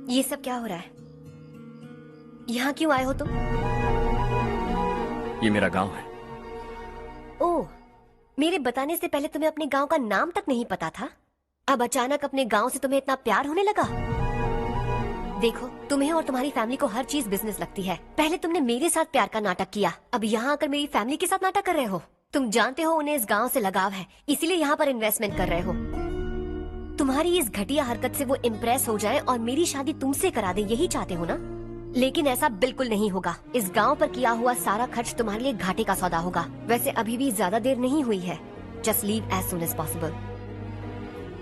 ये सब क्या हो रहा है? यहाँ क्यों आए हो तुम? ये मेरा गांव है। ओह, मेरे बताने से पहले तुम्हें अपने गांव का नाम तक नहीं पता था? अब अचानक अपने गांव से तुम्हें इतना प्यार होने लगा? देखो, तुम्हें और तुम्हारी फैमिली को हर चीज बिजनेस लगती है। पहले तुमने मेरे साथ प्यार का नाटक किया, अब यहाँ आकर मेरी फैमिली के साथ नाटक कर रहे हो। तुम जानते हो उन्हें इस गांव से लगाव है, इसीलिए यहाँ पर इन्वेस्टमेंट कर रहे हो। तुम्हारी इस घटिया हरकत से वो इम्प्रेस हो जाए और मेरी शादी तुमसे करा दे, यही चाहते हो ना? लेकिन ऐसा बिल्कुल नहीं होगा। इस गांव पर किया हुआ सारा खर्च तुम्हारे लिए घाटे का सौदा होगा। वैसे अभी भी ज्यादा देर नहीं हुई है। Just leave as soon as possible.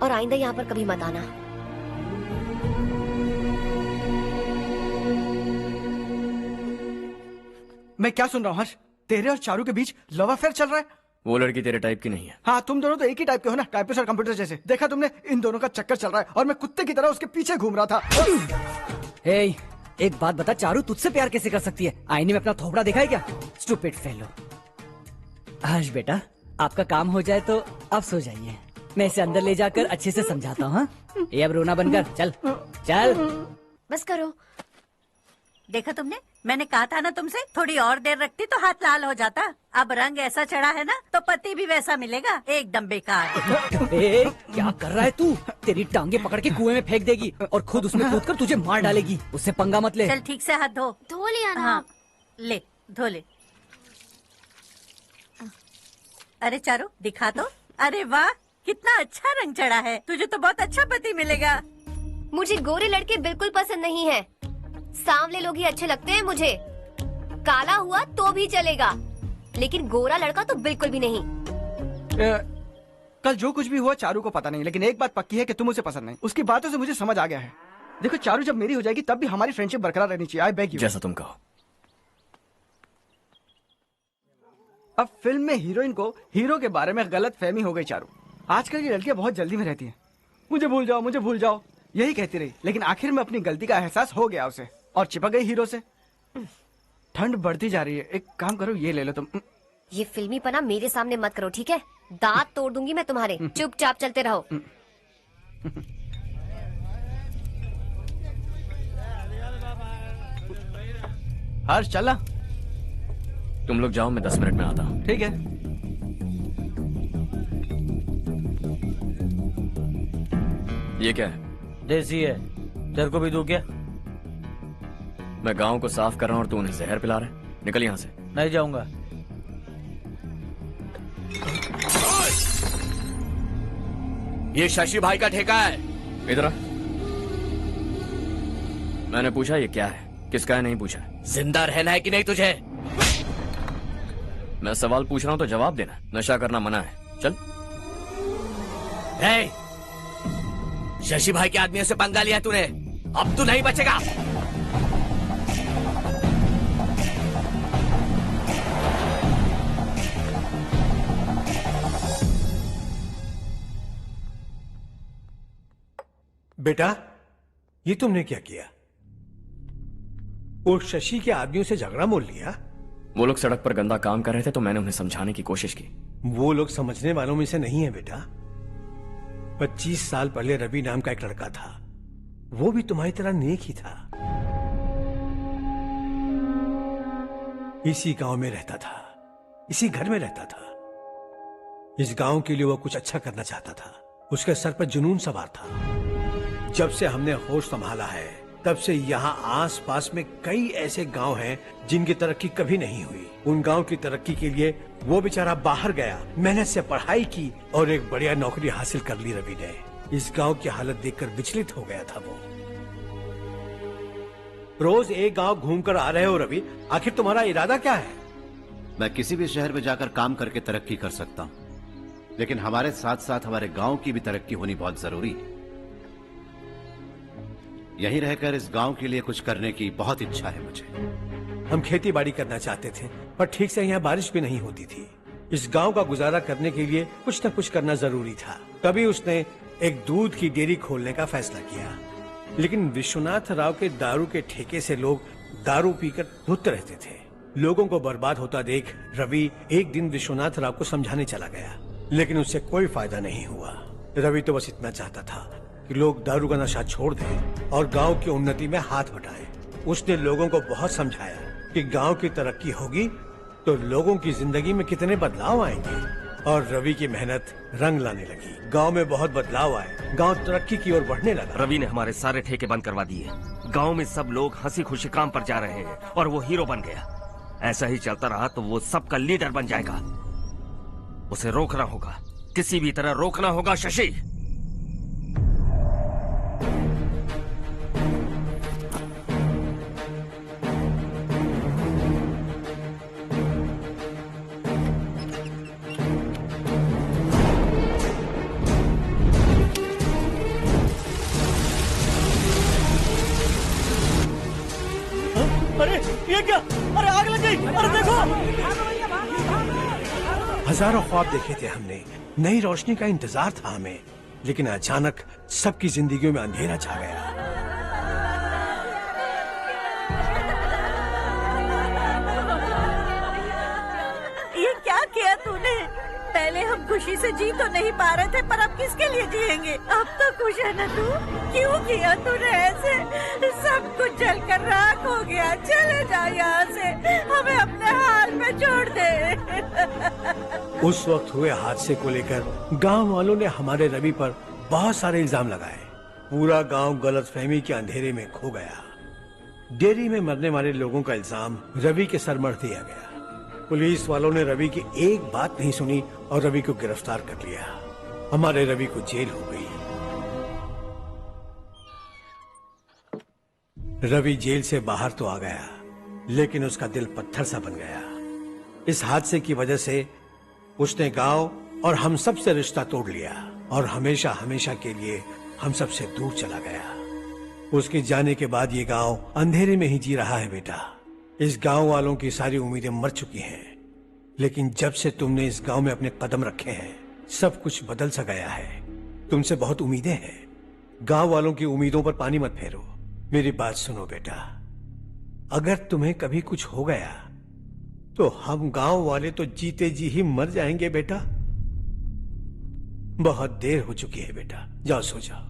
और आइंदा यहाँ पर कभी मत आना। मैं क्या सुन रहा हूँ हर्ष? तेरे और चारू के बीच लव अफेयर चल रहा है? वो लड़की तेरे टाइप की नहीं है। हाँ, तुम दोनों तो एक ही टाइप के हो ना, टाइपिस्ट और कंप्यूटर जैसे। देखा तुमने, इन दोनों का चक्कर चल रहा है और मैं कुत्ते की तरह उसके पीछे घूम रहा था। हे, एक बात बता, चारू तुझसे प्यार कैसे कर सकती है? आईने में अपना थोपड़ा देखा है क्या? Stupid fellow. हर्ष बेटा, आपका काम हो जाए तो आप सो जाइए। मैं इसे अंदर ले जाकर अच्छे से समझाता हूँ। ये अब रोना बनकर चल चल। बस करो। देखा तुमने, मैंने कहा था ना तुमसे, थोड़ी और देर रखती तो हाथ लाल हो जाता। अब रंग ऐसा चढ़ा है ना तो पति भी वैसा मिलेगा, एकदम बेकार। ए, क्या कर रहा है तू? तेरी टांगे पकड़ के कुएं में फेंक देगी और खुद उसमें कूदकर तुझे मार डालेगी। उससे पंगा मत ले। चल ठीक से हाथ धो लिया ना? हाँ, ले धो ले। अरे चारू दिखा तो। अरे वाह, कितना अच्छा रंग चढ़ा है। तुझे तो बहुत अच्छा पति मिलेगा। मुझे गोरे लड़के बिल्कुल पसंद नहीं है। सांवले लोग ही अच्छे लगते हैं मुझे। काला हुआ तो भी चलेगा, लेकिन गोरा लड़का तो बिल्कुल भी नहीं। कल जो कुछ भी हुआ चारू को पता नहीं, लेकिन एक बात पक्की है कि तुम उसे पसंद नहीं। उसकी बातों से मुझे समझ आ गया है। देखो चारू जब मेरी हो जाएगी तब भी हमारी फ्रेंडशिप बरकरार रहनी चाहिए। I beg you. जैसा तुम कहो। अब फिल्म में हीरोइन को हीरो के बारे में गलत फहमी हो गई चारू। आजकल की लड़कियां बहुत जल्दी में रहती हैं। मुझे भूल जाओ, मुझे भूल जाओ, यही कहती रही, लेकिन आखिर में अपनी गलती का एहसास हो गया उसे और चिपक गई हीरो से। ठंड बढ़ती जा रही है, एक काम करो ये ले लो तुम। ये फिल्मी पना मेरे सामने मत करो, ठीक है? दांत तोड़ दूंगी मैं तुम्हारे। चुपचाप चलते रहो। हर्ष चला। तुम लोग जाओ, मैं 10 मिनट में आता हूँ। ठीक है। ये क्या है? देसी है, तेरे को भी दूं क्या? मैं गांव को साफ कर रहा हूँ और तू उन्हें जहर पिला रहा है। निकल यहाँ से। नहीं जाऊंगा। ये शशि भाई का ठेका है। इधर आ। मैंने पूछा ये क्या है, किसका है नहीं पूछा। जिंदा रहना है कि नहीं तुझे? मैं सवाल पूछ रहा हूं तो जवाब देना। नशा करना मना है। चल। हे, शशि भाई के आदमियों से पंगा लिया तूने, अब तू नहीं बचेगा। बेटा, ये तुमने क्या किया? वो शशि के आदमियों से झगड़ा मोल लिया? वो लोग सड़क पर गंदा काम कर रहे थे तो मैंने उन्हें समझाने की कोशिश की। वो लोग समझने वालों में से नहीं है बेटा। 25 साल पहले रवि नाम का एक लड़का था, वो भी तुम्हारी तरह नेक ही था। इसी गांव में रहता था, इसी घर में रहता था। इस गांव के लिए वो कुछ अच्छा करना चाहता था। उसके सर पर जुनून सवार था। जब से हमने होश संभाला है तब से यहाँ आस पास में कई ऐसे गांव हैं जिनकी तरक्की कभी नहीं हुई। उन गांव की तरक्की के लिए वो बेचारा बाहर गया, मेहनत से पढ़ाई की और एक बढ़िया नौकरी हासिल कर ली रवि ने। इस गांव की हालत देखकर विचलित हो गया था वो। रोज एक गांव घूमकर आ रहे हो रवि, आखिर तुम्हारा इरादा क्या है? मैं किसी भी शहर में जाकर काम करके तरक्की कर सकता हूँ, लेकिन हमारे साथ साथ हमारे गांव की भी तरक्की होनी बहुत जरूरी है। यहीं रहकर इस गांव के लिए कुछ करने की बहुत इच्छा है मुझे। हम खेती बाड़ी करना चाहते थे, पर ठीक से यहाँ बारिश भी नहीं होती थी। इस गांव का गुजारा करने के लिए कुछ न कुछ करना जरूरी था। तभी उसने एक दूध की डेयरी खोलने का फैसला किया। लेकिन विश्वनाथ राव के दारू के ठेके से लोग दारू पीकर धुत रहते थे। लोगों को बर्बाद होता देख रवि एक दिन विश्वनाथ राव को समझाने चला गया, लेकिन उससे कोई फायदा नहीं हुआ। रवि तो बस इतना चाहता था कि लोग दारू का नशा छोड़ दें और गांव की उन्नति में हाथ बटाएं। उसने लोगों को बहुत समझाया कि गांव की तरक्की होगी तो लोगों की जिंदगी में कितने बदलाव आएंगे, और रवि की मेहनत रंग लाने लगी। गांव में बहुत बदलाव आए, गांव तरक्की की ओर बढ़ने लगा। रवि ने हमारे सारे ठेके बंद करवा दिए। गांव में सब लोग हंसी खुशी काम पर जा रहे हैं और वो हीरो बन गया। ऐसा ही चलता रहा तो वो सबका लीडर बन जाएगा। उसे रोकना होगा, किसी भी तरह रोकना होगा शशि। अरे ये क्या? अरे आग लग गई! अरे देखो! हजारों ख्वाब देखे थे हमने, नई रोशनी का इंतजार था हमें, लेकिन अचानक सबकी जिंदगियों में अंधेरा छा गया। ये क्या किया तूने? पहले हम खुशी से जी तो नहीं पा रहे थे, पर अब किसके लिए जिएंगे? अब तो खुश है ना तू? क्यों किया तूने ऐसे? सब कुछ जलकर राख हो गया। चले जा यहाँ से, हमें अपने हाल में छोड़ दे। उस वक्त हुए हादसे को लेकर गांव वालों ने हमारे रवि पर बहुत सारे इल्जाम लगाए। पूरा गांव गलतफहमी के अंधेरे में खो गया। डेयरी में मरने वाले लोगों का इल्जाम रवि के सर मढ़ दिया गया। पुलिस वालों ने रवि की एक बात नहीं सुनी और रवि को गिरफ्तार कर लिया। हमारे रवि को जेल हो गई। रवि जेल से बाहर तो आ गया, लेकिन उसका दिल पत्थर सा बन गया। इस हादसे की वजह से उसने गांव और हम सब से रिश्ता तोड़ लिया और हमेशा हमेशा के लिए हम सब से दूर चला गया। उसके जाने के बाद ये गांव अंधेरे में ही जी रहा है बेटा। इस गांव वालों की सारी उम्मीदें मर चुकी हैं, लेकिन जब से तुमने इस गांव में अपने कदम रखे हैं सब कुछ बदल सा गया है। तुमसे बहुत उम्मीदें हैं। गांव वालों की उम्मीदों पर पानी मत फेरो। मेरी बात सुनो बेटा, अगर तुम्हें कभी कुछ हो गया तो हम गांव वाले तो जीते जी ही मर जाएंगे बेटा। बहुत देर हो चुकी है बेटा, जाओ सो जाओ।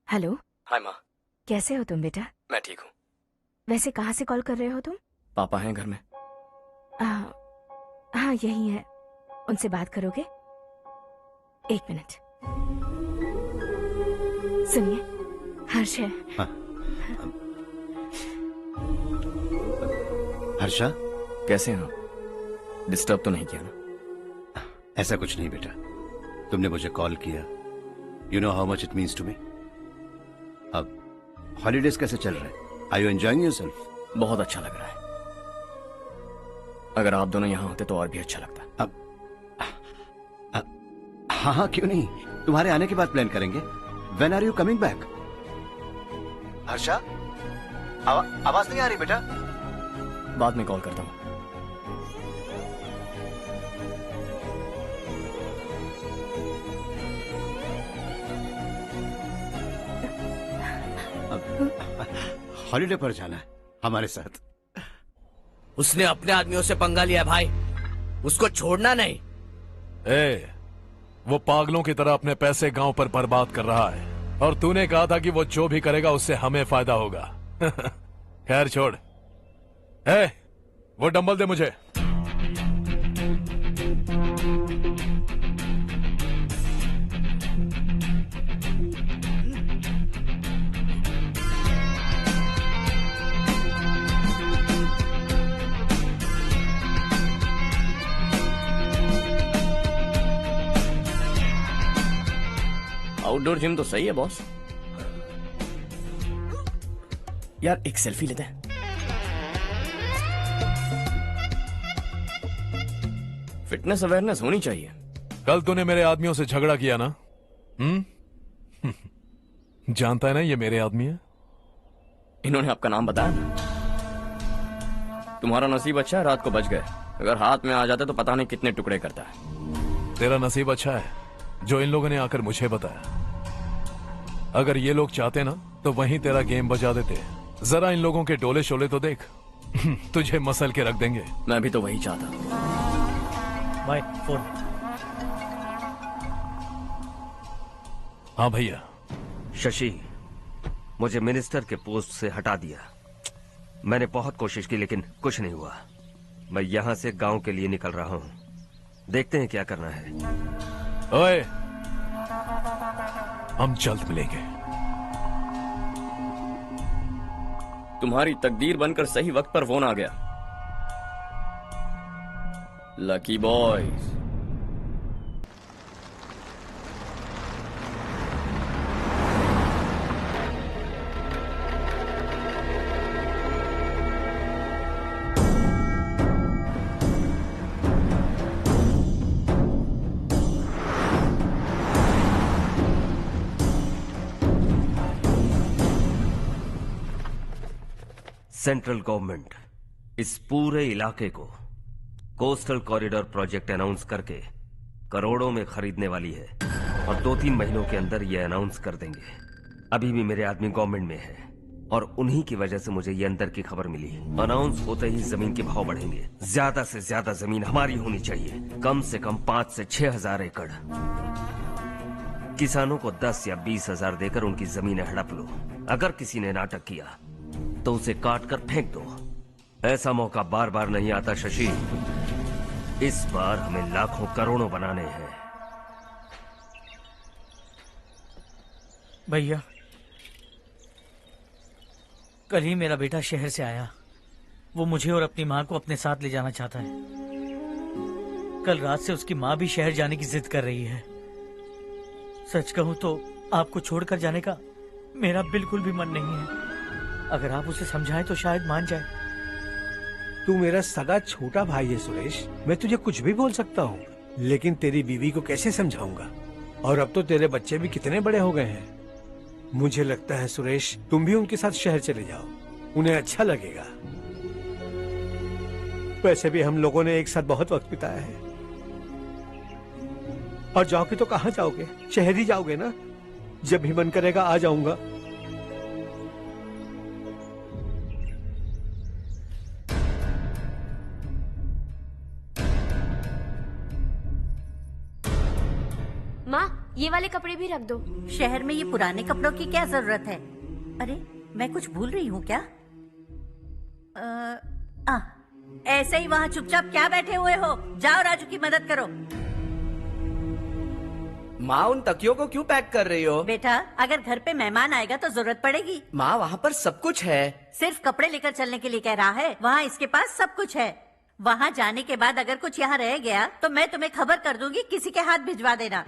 हेलो। हाय माँ। कैसे हो तुम बेटा? मैं ठीक हूँ। वैसे कहाँ से कॉल कर रहे हो तुम? पापा हैं घर में। हाँ यही है। उनसे बात करोगे? एक मिनट। सुनिए, हर्ष है। हर्षा, कैसे हैं आप? डिस्टर्ब तो नहीं किया ना? ऐसा कुछ नहीं बेटा, तुमने मुझे कॉल किया। You know how much it means to me. अब हॉलीडेज कैसे चल रहे हैं? Are you enjoying yourself? बहुत अच्छा लग रहा है। अगर आप दोनों यहाँ होते तो और भी अच्छा लगता। अब हाँ हाँ क्यों नहीं, तुम्हारे आने के बाद प्लान करेंगे। When are you coming back? Harsha, आवाज नहीं आ रही बेटा। बाद में कॉल करता हूँ। हॉलीडे पर जाना है हमारे साथ। उसने अपने आदमियों से पंगा लिया भाई, उसको छोड़ना नहीं। वो पागलों की तरह अपने पैसे गांव पर बर्बाद कर रहा है और तूने कहा था कि वो जो भी करेगा उससे हमें फायदा होगा। खैर छोड़। वो डंबल दे मुझे। आउटडोर जिम तो सही है बॉस। यार एक सेल्फी लेते हैं। फिटनेस अवेयरनेस होनी चाहिए। कल तूने मेरे आदमियों से झगड़ा किया ना? जानता है ना ये मेरे आदमी है। इन्होंने आपका नाम बताया? तुम्हारा नसीब अच्छा है रात को बच गए, अगर हाथ में आ जाते तो पता नहीं कितने टुकड़े करता है। तेरा नसीब अच्छा है जो इन लोगों ने आकर मुझे बताया। अगर ये लोग चाहते ना तो वहीं तेरा गेम बजा देते। जरा इन लोगों के डोले शोले तो देख। तुझे मसल के रख देंगे। मैं भी तो वही चाहता। भाई फोन। हाँ भैया। शशि, मुझे मिनिस्टर के पोस्ट से हटा दिया। मैंने बहुत कोशिश की लेकिन कुछ नहीं हुआ। मैं यहां से गांव के लिए निकल रहा हूं। देखते हैं क्या करना है। ओए, हम जल्द मिलेंगे। तुम्हारी तकदीर बनकर सही वक्त पर फोन आ गया। Lucky boys. सेंट्रल गवर्नमेंट इस पूरे इलाके को कोस्टल कॉरिडोर प्रोजेक्ट अनाउंस करके करोड़ों में खरीदने वाली है और 2-3 महीनों के अंदर ये अनाउंस कर देंगे। अभी भी मेरे आदमी गवर्नमेंट में है और उन्हीं की वजह से मुझे ये अंदर की खबर मिली। अनाउंस होते ही जमीन के भाव बढ़ेंगे। ज्यादा से ज्यादा जमीन हमारी होनी चाहिए, कम से कम 5 से 6 हजार एकड़। किसानों को 10 या 20 हजार देकर उनकी जमीनें हड़प लो। अगर किसी ने नाटक किया तो उसे काट कर फेंक दो। ऐसा मौका बार बार नहीं आता शशि। इस बार हमें लाखों करोड़ों बनाने हैं। भैया, कल ही मेरा बेटा शहर से आया। वो मुझे और अपनी माँ को अपने साथ ले जाना चाहता है। कल रात से उसकी माँ भी शहर जाने की जिद कर रही है। सच कहूँ तो आपको छोड़कर जाने का मेरा बिल्कुल भी मन नहीं है। अगर आप उसे समझाएं तो शायद मान जाए। तू मेरा सगा छोटा भाई है सुरेश, मैं तुझे कुछ भी बोल सकता हूँ, लेकिन तेरी बीवी को कैसे समझाऊंगा? और अब तो तेरे बच्चे भी कितने बड़े हो गए हैं। मुझे लगता है सुरेश, तुम भी उनके साथ शहर चले जाओ, उन्हें अच्छा लगेगा। वैसे भी हम लोगों ने एक साथ बहुत वक्त बिताया है। और जाओगे तो कहाँ जाओगे? शहर ही जाओगे ना? जब भी मन करेगा आ जाऊंगा। माँ, ये वाले कपड़े भी रख दो। शहर में ये पुराने कपड़ों की क्या जरूरत है? अरे, मैं कुछ भूल रही हूँ क्या? ऐसे ही वहाँ चुपचाप क्या बैठे हुए हो? जाओ राजू की मदद करो। माँ, उन तकियों को क्यों पैक कर रही हो? बेटा, अगर घर पे मेहमान आएगा तो जरूरत पड़ेगी। माँ, वहाँ पर सब कुछ है। सिर्फ कपड़े लेकर चलने के लिए कह रहा है? वहाँ इसके पास सब कुछ है। वहाँ जाने के बाद अगर कुछ यहाँ रह गया तो मैं तुम्हें खबर कर दूंगी, किसी के हाथ भिजवा देना।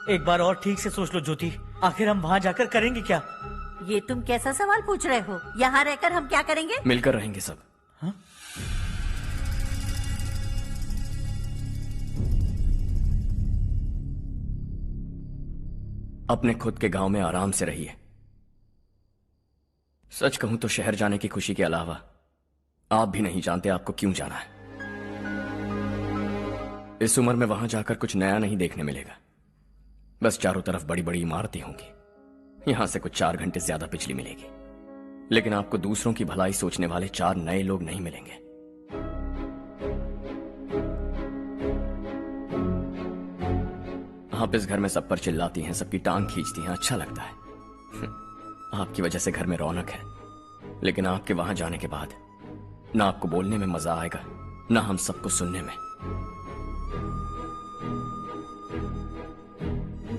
एक बार और ठीक से सोच लो ज्योति, आखिर हम वहाँ जाकर करेंगे क्या? ये तुम कैसा सवाल पूछ रहे हो? यहाँ रहकर हम क्या करेंगे? मिलकर रहेंगे सब। हाँ? अपने खुद के गांव में आराम से रहिए। सच कहूं तो शहर जाने की खुशी के अलावा आप भी नहीं जानते आपको क्यों जाना है। इस उम्र में वहां जाकर कुछ नया नहीं देखने मिलेगा। बस चारों तरफ बड़ी बड़ी इमारतें होंगी। यहां से कुछ 4 घंटे ज्यादा बिजली मिलेगी, लेकिन आपको दूसरों की भलाई सोचने वाले 4 नए लोग नहीं मिलेंगे। आप इस घर में सब पर चिल्लाती हैं, सबकी टांग खींचती हैं, अच्छा लगता है। आपकी वजह से घर में रौनक है, लेकिन आपके वहां जाने के बाद ना आपको बोलने में मजा आएगा, ना हम सबको सुनने में।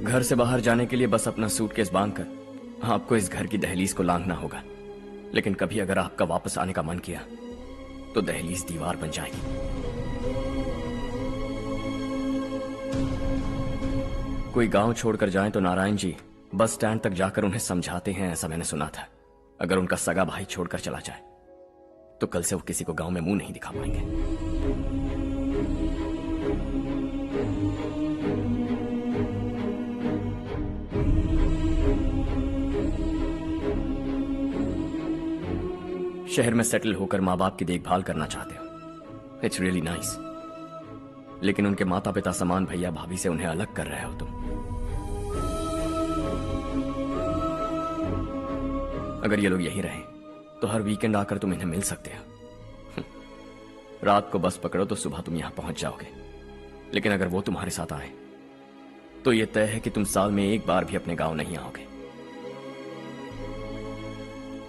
घर से बाहर जाने के लिए बस अपना सूटकेस बांधकर आपको इस घर की दहलीज को लांघना होगा, लेकिन कभी अगर आपका वापस आने का मन किया तो दहलीज दीवार बन जाएगी। कोई गांव छोड़कर जाए तो नारायण जी बस स्टैंड तक जाकर उन्हें समझाते हैं, ऐसा मैंने सुना था। अगर उनका सगा भाई छोड़कर चला जाए तो कल से वो किसी को गांव में मुंह नहीं दिखा पाएंगे। शहर में सेटल होकर माँ बाप की देखभाल करना चाहते हो, इट्स रियली नाइस, लेकिन उनके माता पिता समान भैया भाभी से उन्हें अलग कर रहे हो तुम। अगर ये लोग यहीं रहे तो हर वीकेंड आकर तुम इन्हें मिल सकते हो। रात को बस पकड़ो तो सुबह तुम यहां पहुंच जाओगे, लेकिन अगर वो तुम्हारे साथ आए तो ये तय है कि तुम साल में एक बार भी अपने गांव नहीं आओगे।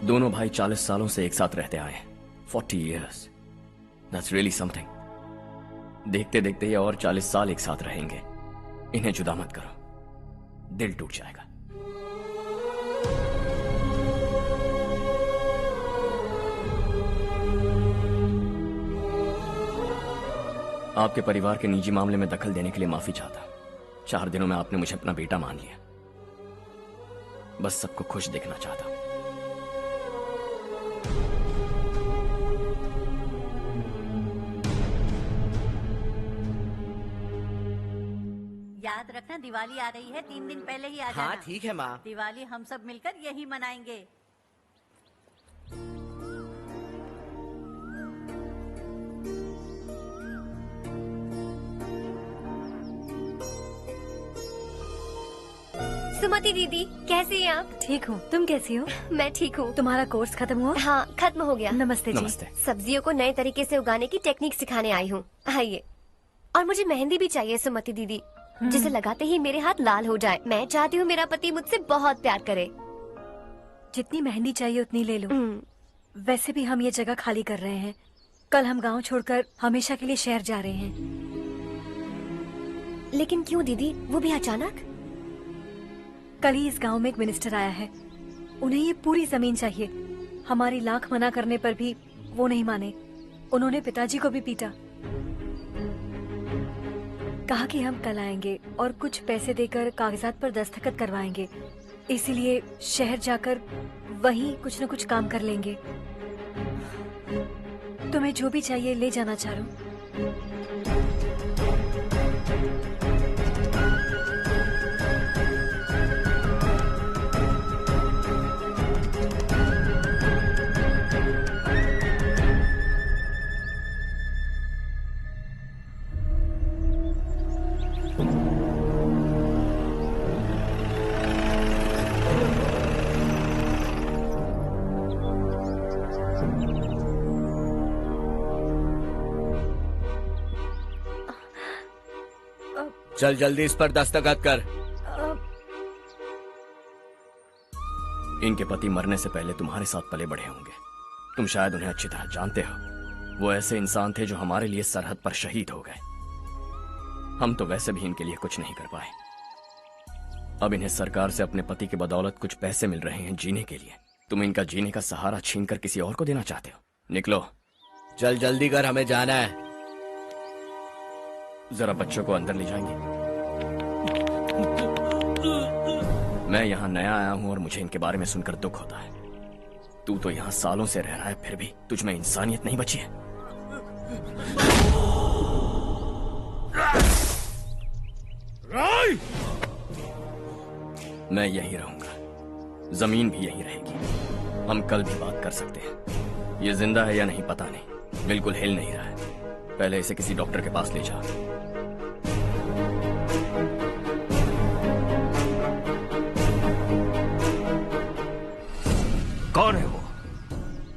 दोनों भाई 40 सालों से एक साथ रहते आए, 40 years, that's really something। देखते देखते ये और 40 साल एक साथ रहेंगे। इन्हें जुदा मत करो, दिल टूट जाएगा। आपके परिवार के निजी मामले में दखल देने के लिए माफी चाहता। 4 दिनों में आपने मुझे अपना बेटा मान लिया। बस सबको खुश देखना चाहता। याद रखना, दिवाली आ रही है, 3 दिन पहले ही आ जाना। हाँ ठीक है माँ। दिवाली हम सब मिलकर यही मनाएंगे। सुमति दीदी, कैसी हैं आप? ठीक हूँ, तुम कैसी हो? मैं ठीक हूँ। तुम्हारा कोर्स खत्म हुआ? हाँ, खत्म हो गया। नमस्ते जी। नमस्ते। सब्जियों को नए तरीके से उगाने की टेक्निक सिखाने आई हूँ। आइए। और मुझे मेहंदी भी चाहिए सुमति दीदी, जिसे लगाते ही मेरे हाथ लाल हो जाए। मैं चाहती हूँ मेरा पति मुझसे बहुत प्यार करे। जितनी मेहंदी चाहिए उतनी ले लो। वैसे भी हम ये जगह खाली कर रहे हैं। कल हम गांव छोड़कर हमेशा के लिए शहर जा रहे हैं। लेकिन क्यों दीदी, वो भी अचानक? कल ही इस गांव में एक मिनिस्टर आया है, उन्हें ये पूरी जमीन चाहिए। हमारी लाख मना करने पर भी वो नहीं माने। उन्होंने पिताजी को भी पीटा। कहा कि हम कल आएंगे और कुछ पैसे देकर कागजात पर दस्तखत करवाएंगे। इसीलिए शहर जाकर वहीं कुछ न कुछ काम कर लेंगे। तुम्हें जो भी चाहिए ले जाना चारू। चल जल्दी इस पर दस्तखत कर। इनके पति मरने से पहले तुम्हारे साथ पले बढ़े होंगे। तुम शायद उन्हें अच्छी तरह जानते हो। वो ऐसे इंसान थे जो हमारे लिए सरहद पर शहीद हो गए। हम तो वैसे भी इनके लिए कुछ नहीं कर पाए। अब इन्हें सरकार से अपने पति की बदौलत कुछ पैसे मिल रहे हैं जीने के लिए। तुम इनका जीने का सहारा छीनकर किसी और को देना चाहते हो। निकलो। चल जल्दी कर, हमें जाना है। जरा बच्चों को अंदर ले जाएंगे। मैं यहाँ नया आया हूँ और मुझे इनके बारे में सुनकर दुख होता है। तू तो यहाँ सालों से रह रहा है, फिर भी तुझ में इंसानियत नहीं बची है। मैं यहीं रहूंगा, जमीन भी यहीं रहेगी। हम कल भी बात कर सकते हैं। ये जिंदा है या नहीं पता नहीं, बिल्कुल हिल नहीं रहा है। पहले इसे किसी डॉक्टर के पास ले जा। कौन है वो?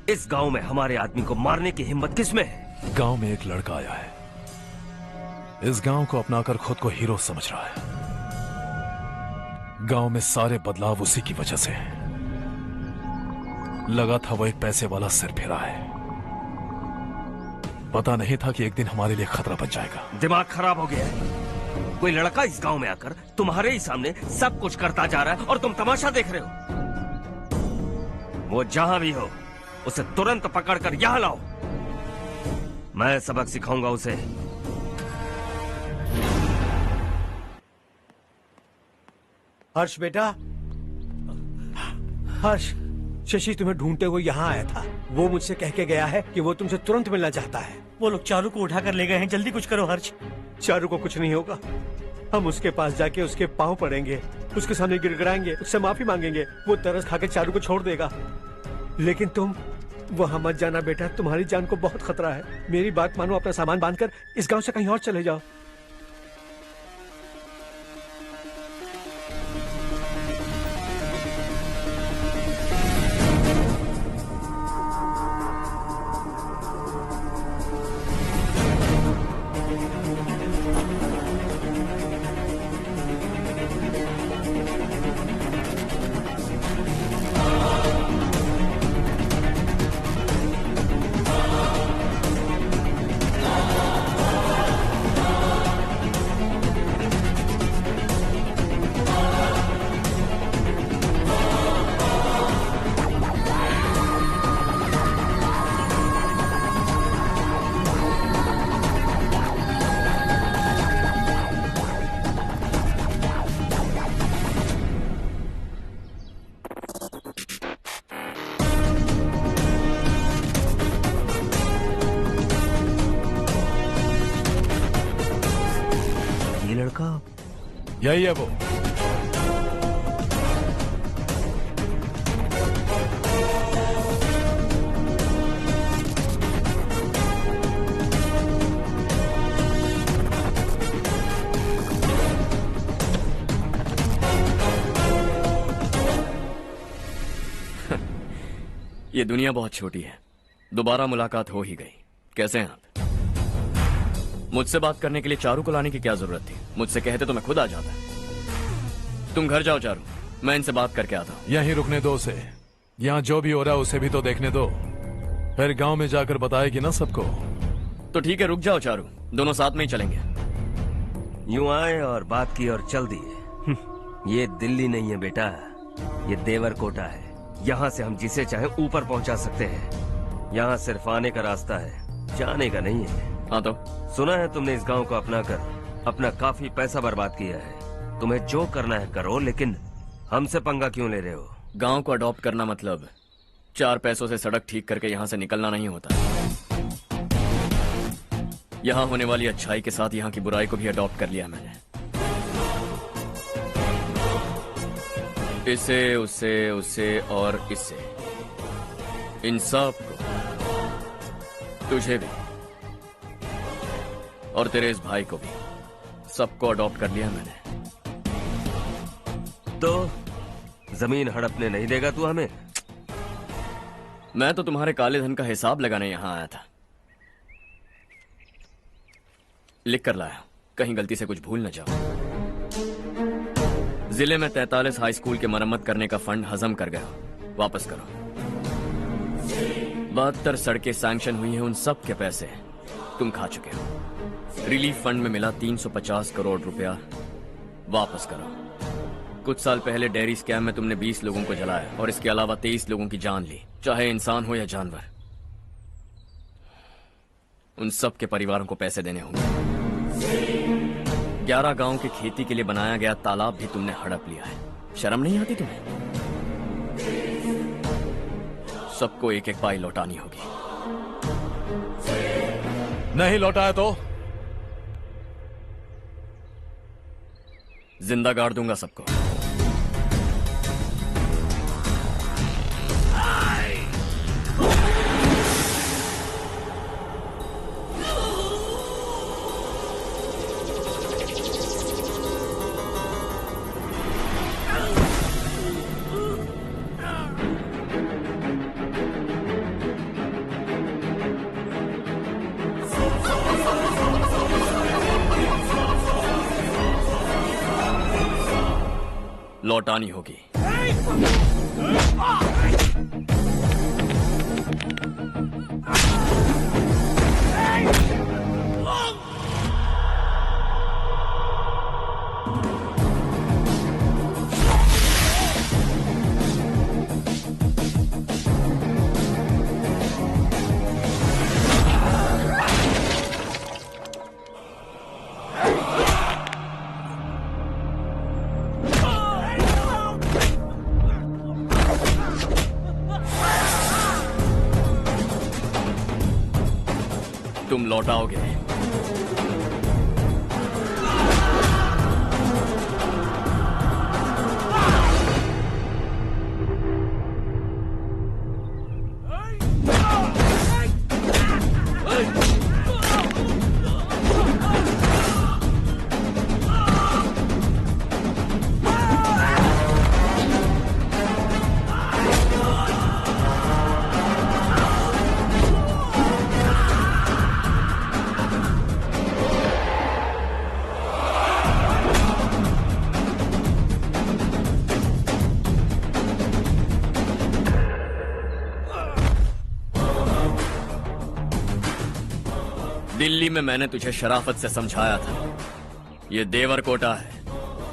इस गांव में हमारे आदमी को मारने की हिम्मत किसमें है? गांव में एक लड़का आया है, इस गांव को अपनाकर खुद को हीरो समझ रहा है। गांव में सारे बदलाव उसी की वजह से हैं। लगा था वो एक पैसे वाला सिरफिरा है। पता नहीं था कि एक दिन हमारे लिए खतरा बन जाएगा। दिमाग खराब हो गया है। कोई लड़का इस गांव में आकर तुम्हारे ही सामने सब कुछ करता जा रहा है और तुम तमाशा देख रहे हो। वो जहां भी हो उसे तुरंत पकड़कर यहां लाओ। मैं सबक सिखाऊंगा उसे। हर्ष बेटा, हर्ष, शशि तुम्हें ढूंढते हुए यहाँ आया था। वो मुझसे कह के गया है कि वो तुमसे तुरंत मिलना चाहता है। वो लोग चारू को उठाकर ले गए हैं, जल्दी कुछ करो हर्ष। चारू को कुछ नहीं होगा। हम उसके पास जाके उसके पांव पड़ेंगे, उसके सामने गिड़गिड़ाएंगे, उससे माफी मांगेंगे। वो तरस खा के चारू को छोड़ देगा। लेकिन तुम वहां मत जाना बेटा, तुम्हारी जान को बहुत खतरा है। मेरी बात मानो, अपना सामान बांधकर इस गांव से कहीं और चले जाओ। यही है वो। ये दुनिया बहुत छोटी है। दोबारा मुलाकात हो ही गई। कैसे हैं आप? मुझसे बात करने के लिए चारू को लाने की क्या जरूरत थी? मुझसे कहते तो मैं खुद आ जाता। तुम घर जाओ चारू, मैं इनसे बात करके आता हूँ। यहीं रुकने दो उसे। यहाँ जो भी हो रहा है उसे भी तो देखने दो। फिर गांव में जाकर बताएगी ना सबको। तो ठीक है, रुक जाओ चारू, दोनों साथ में ही चलेंगे। यूं आए और बात की और चल दिए। ये दिल्ली नहीं है बेटा, ये देवरकोटा है। यहाँ से हम जिसे चाहे ऊपर पहुँचा सकते हैं। यहाँ सिर्फ आने का रास्ता है, जाने का नहीं है। हाँ तो सुना है तुमने इस गांव को अपना कर अपना काफी पैसा बर्बाद किया है। तुम्हें जो करना है करो, लेकिन हमसे पंगा क्यों ले रहे हो? गांव को अडॉप्ट करना मतलब 4 पैसों से सड़क ठीक करके यहाँ से निकलना नहीं होता। यहाँ होने वाली अच्छाई के साथ यहाँ की बुराई को भी अडॉप्ट कर लिया मैंने। इसे, उससे, उससे और इससे, इन सब को, तुझे भी और तेरे इस भाई को भी, सबको अडॉप्ट कर लिया मैंने। तो जमीन हड़पने नहीं देगा तू हमें? मैं तो तुम्हारे काले धन का हिसाब लगाने यहां आया था। लिख कर लाया, कहीं गलती से कुछ भूल न जाओ। जिले में 43 हाई स्कूल के मरम्मत करने का फंड हजम कर गया, वापस करो। 72 सड़कें सैंक्शन हुई हैं, उन सब के पैसे तुम खा चुके हो। रिलीफ फंड में मिला 350 करोड़ रुपया, वापस करो। कुछ साल पहले डेयरी स्कैम में तुमने 20 लोगों को जलाया और इसके अलावा 23 लोगों की जान ली, चाहे इंसान हो या जानवर। उन सब के परिवारों को पैसे देने होंगे। 11 गांव की खेती के लिए बनाया गया तालाब भी तुमने हड़प लिया है। शर्म नहीं आती तुम्हें? सबको एक एक पाई लौटानी होगी। नहीं लौटाया तो जिंदा गाड़ दूंगा सबको। लौटानी होगी। तुम लौटाओगे। दिल्ली में मैंने तुझे शराफत से समझाया था, ये देवरकोटा है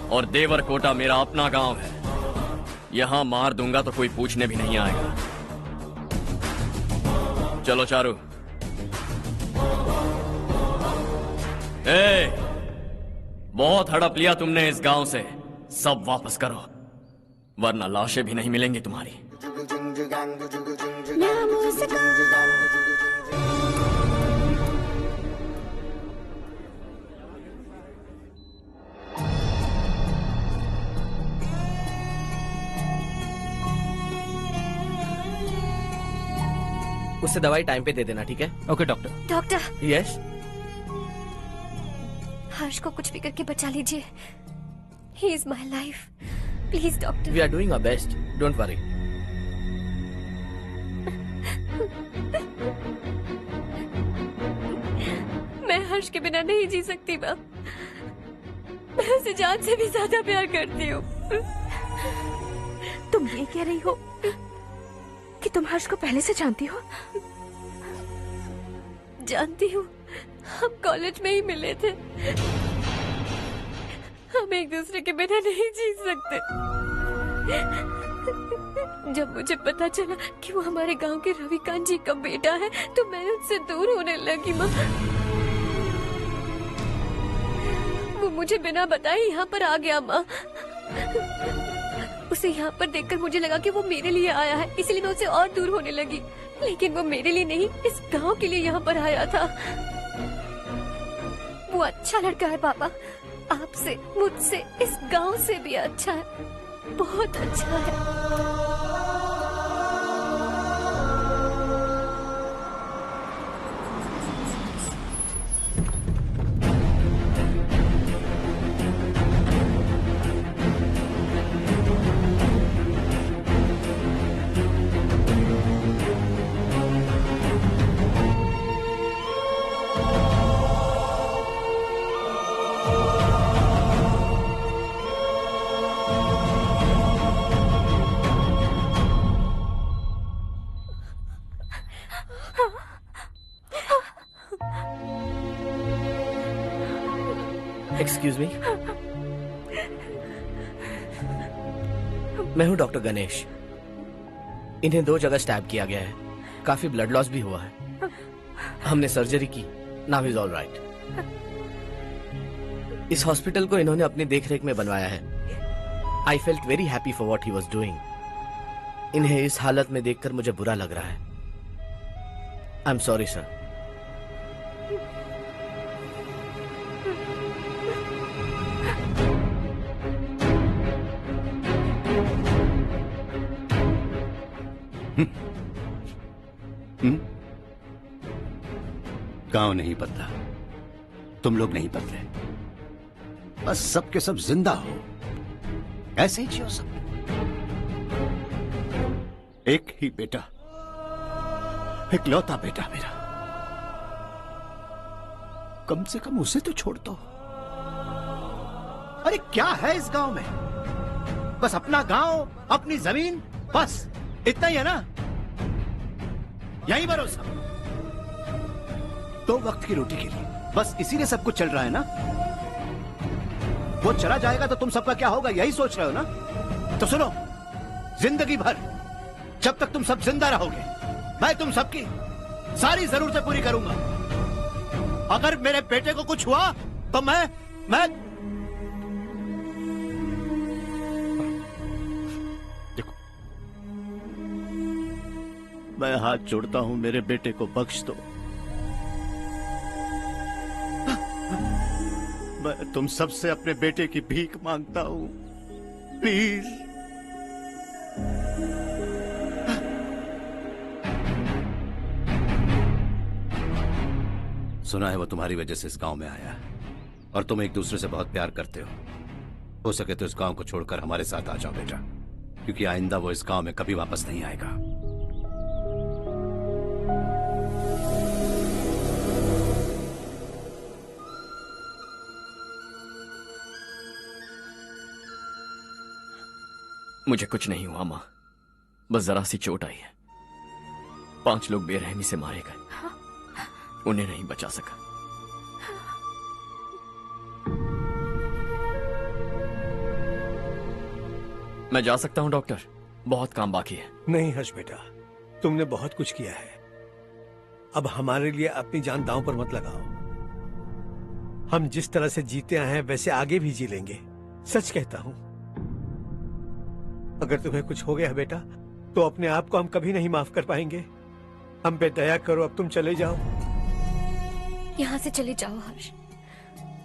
और देवरकोटा मेरा अपना गांव है। यहां मार दूंगा तो कोई पूछने भी नहीं आएगा। चलो चारू। बहुत हड़प लिया तुमने इस गांव से, सब वापस करो वरना लाशें भी नहीं मिलेंगी तुम्हारी। उससे दवाई टाइम पे दे देना, ठीक है? Okay doctor. Doctor. Yes. Harsh को कुछ भी करके बचा लीजिए। He is my life, please doctor. We are doing our best, don't worry. मैं हर्ष के बिना नहीं जी सकती माँ। मैं उसे जान से भी ज्यादा प्यार करती हूँ। तुम ये कह रही हो कि तुम हर्ष को पहले से जानती हो? जानती हूँ, हम कॉलेज में ही मिले थे। हम एक दूसरे के बिना नहीं जी सकते। जब मुझे पता चला कि वो हमारे गांव के रविकांत जी का बेटा है तो मैं उससे दूर होने लगी माँ। वो मुझे बिना बताए यहाँ पर आ गया माँ। उसे यहाँ पर देखकर मुझे लगा कि वो मेरे लिए आया है, इसलिए मैं उससे और दूर होने लगी। लेकिन वो मेरे लिए नहीं, इस गांव के लिए यहाँ पर आया था। वो अच्छा लड़का है पापा, आपसे, मुझसे, इस गांव से भी अच्छा है, बहुत अच्छा है। एक्सक्यूज मी, मैं हूँ डॉक्टर गणेश। इन्हें 2 जगह स्टैब किया गया है, काफी ब्लड लॉस भी हुआ है। हमने सर्जरी की, नाउ इज ऑल राइट। इस हॉस्पिटल को इन्होंने अपनी देखरेख में बनवाया है। I felt very happy for what he was doing. इन्हें इस हालत में देखकर मुझे बुरा लग रहा है। I am sorry sir. गांव नहीं बदला, तुम लोग नहीं बदले, बस सबके सब जिंदा हो, ऐसे ही जियो सब। एक ही बेटा, इकलौता बेटा मेरा, कम से कम उसे तो छोड़ दो। अरे क्या है इस गांव में? बस अपना गांव, अपनी जमीन, बस इतना ही है ना? यही भरोसा, 2 वक्त की रोटी के लिए, बस इसीलिए सब कुछ चल रहा है ना? वो चला जाएगा तो तुम सबका क्या होगा, यही सोच रहे हो ना? तो सुनो, जिंदगी भर जब तक तुम सब जिंदा रहोगे, मैं तुम सबकी सारी जरूरतें पूरी करूंगा। अगर मेरे बेटे को कुछ हुआ तो मैं देखो, मैं हाथ जोड़ता हूं, मेरे बेटे को बख्श दो। मैं तुम सबसे अपने बेटे की भीख मांगता हूं, प्लीज। सुना है वो तुम्हारी वजह से इस गांव में आया है और तुम एक दूसरे से बहुत प्यार करते हो सके तो इस गांव को छोड़कर हमारे साथ आ जाओ बेटा, क्योंकि आइंदा वो इस गांव में कभी वापस नहीं आएगा। मुझे कुछ नहीं हुआ माँ, बस जरा सी चोट आई है। 5 लोग बेरहमी से मारे गए, उन्हें नहीं बचा सका। मैं जा सकता हूं डॉक्टर, बहुत काम बाकी है। नहीं हर्ष बेटा, तुमने बहुत कुछ किया है, अब हमारे लिए अपनी जान दांव पर मत लगाओ। हम जिस तरह से जीते आए हैं वैसे आगे भी जी लेंगे, सच कहता हूं। अगर तुम्हें कुछ हो गया बेटा तो अपने आप को हम कभी नहीं माफ कर पाएंगे। हम पे दया करो, अब तुम चले जाओ। यहाँ से चले जाओ हर्ष,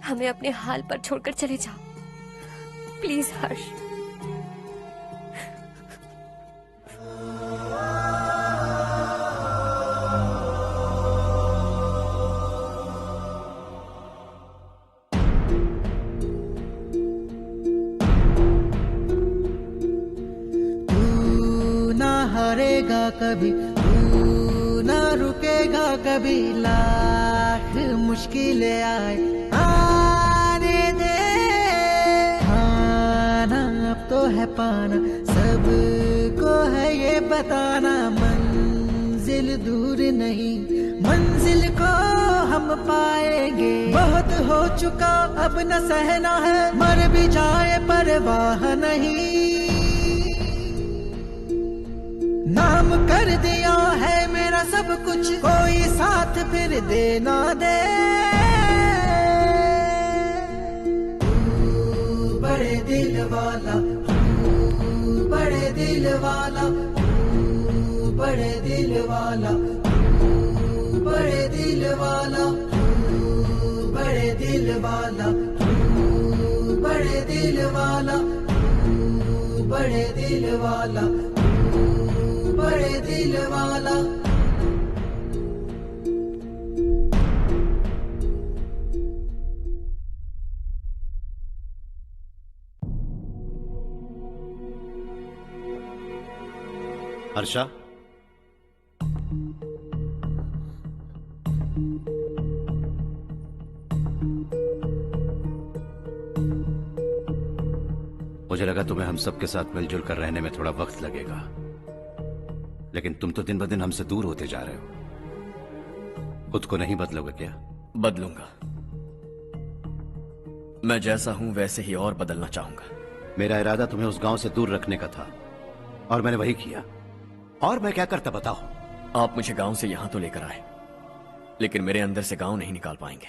हमें अपने हाल पर छोड़कर चले जाओ, प्लीज हर्ष। हारेगा कभी, तू ना रुकेगा कभी, लाख मुश्किलें आए आने दे। खाना अब तो है पाना, सबको है ये बताना, मंजिल दूर नहीं, मंजिल को हम पाएंगे। बहुत हो चुका अब न सहना है, मर भी जाए परवाह नहीं। नाम कर दिया है मेरा सब कुछ, कोई साथ फिर दे ना दे। बड़े दिल वाला, बड़े दिल वाला, बड़े दिल वाला, बड़े दिल वाला, बड़े दिल वाला, बड़े दिल वाला, बड़े दिल वाला, बड़े दिल वाला। हर्षा, मुझे लगा तुम्हें हम सबके साथ मिलजुल कर रहने में थोड़ा वक्त लगेगा, लेकिन तुम तो दिन ब दिन हमसे दूर होते जा रहे हो। खुद को नहीं बदलोगे क्या? बदलूंगा। मैं जैसा हूं वैसे ही और बदलना चाहूंगा। मेरा इरादा तुम्हें उस गांव से दूर रखने का था और मैंने वही किया। और मैं क्या करता बताओ? आप मुझे गांव से यहां तो लेकर आए, लेकिन मेरे अंदर से गांव नहीं निकाल पाएंगे।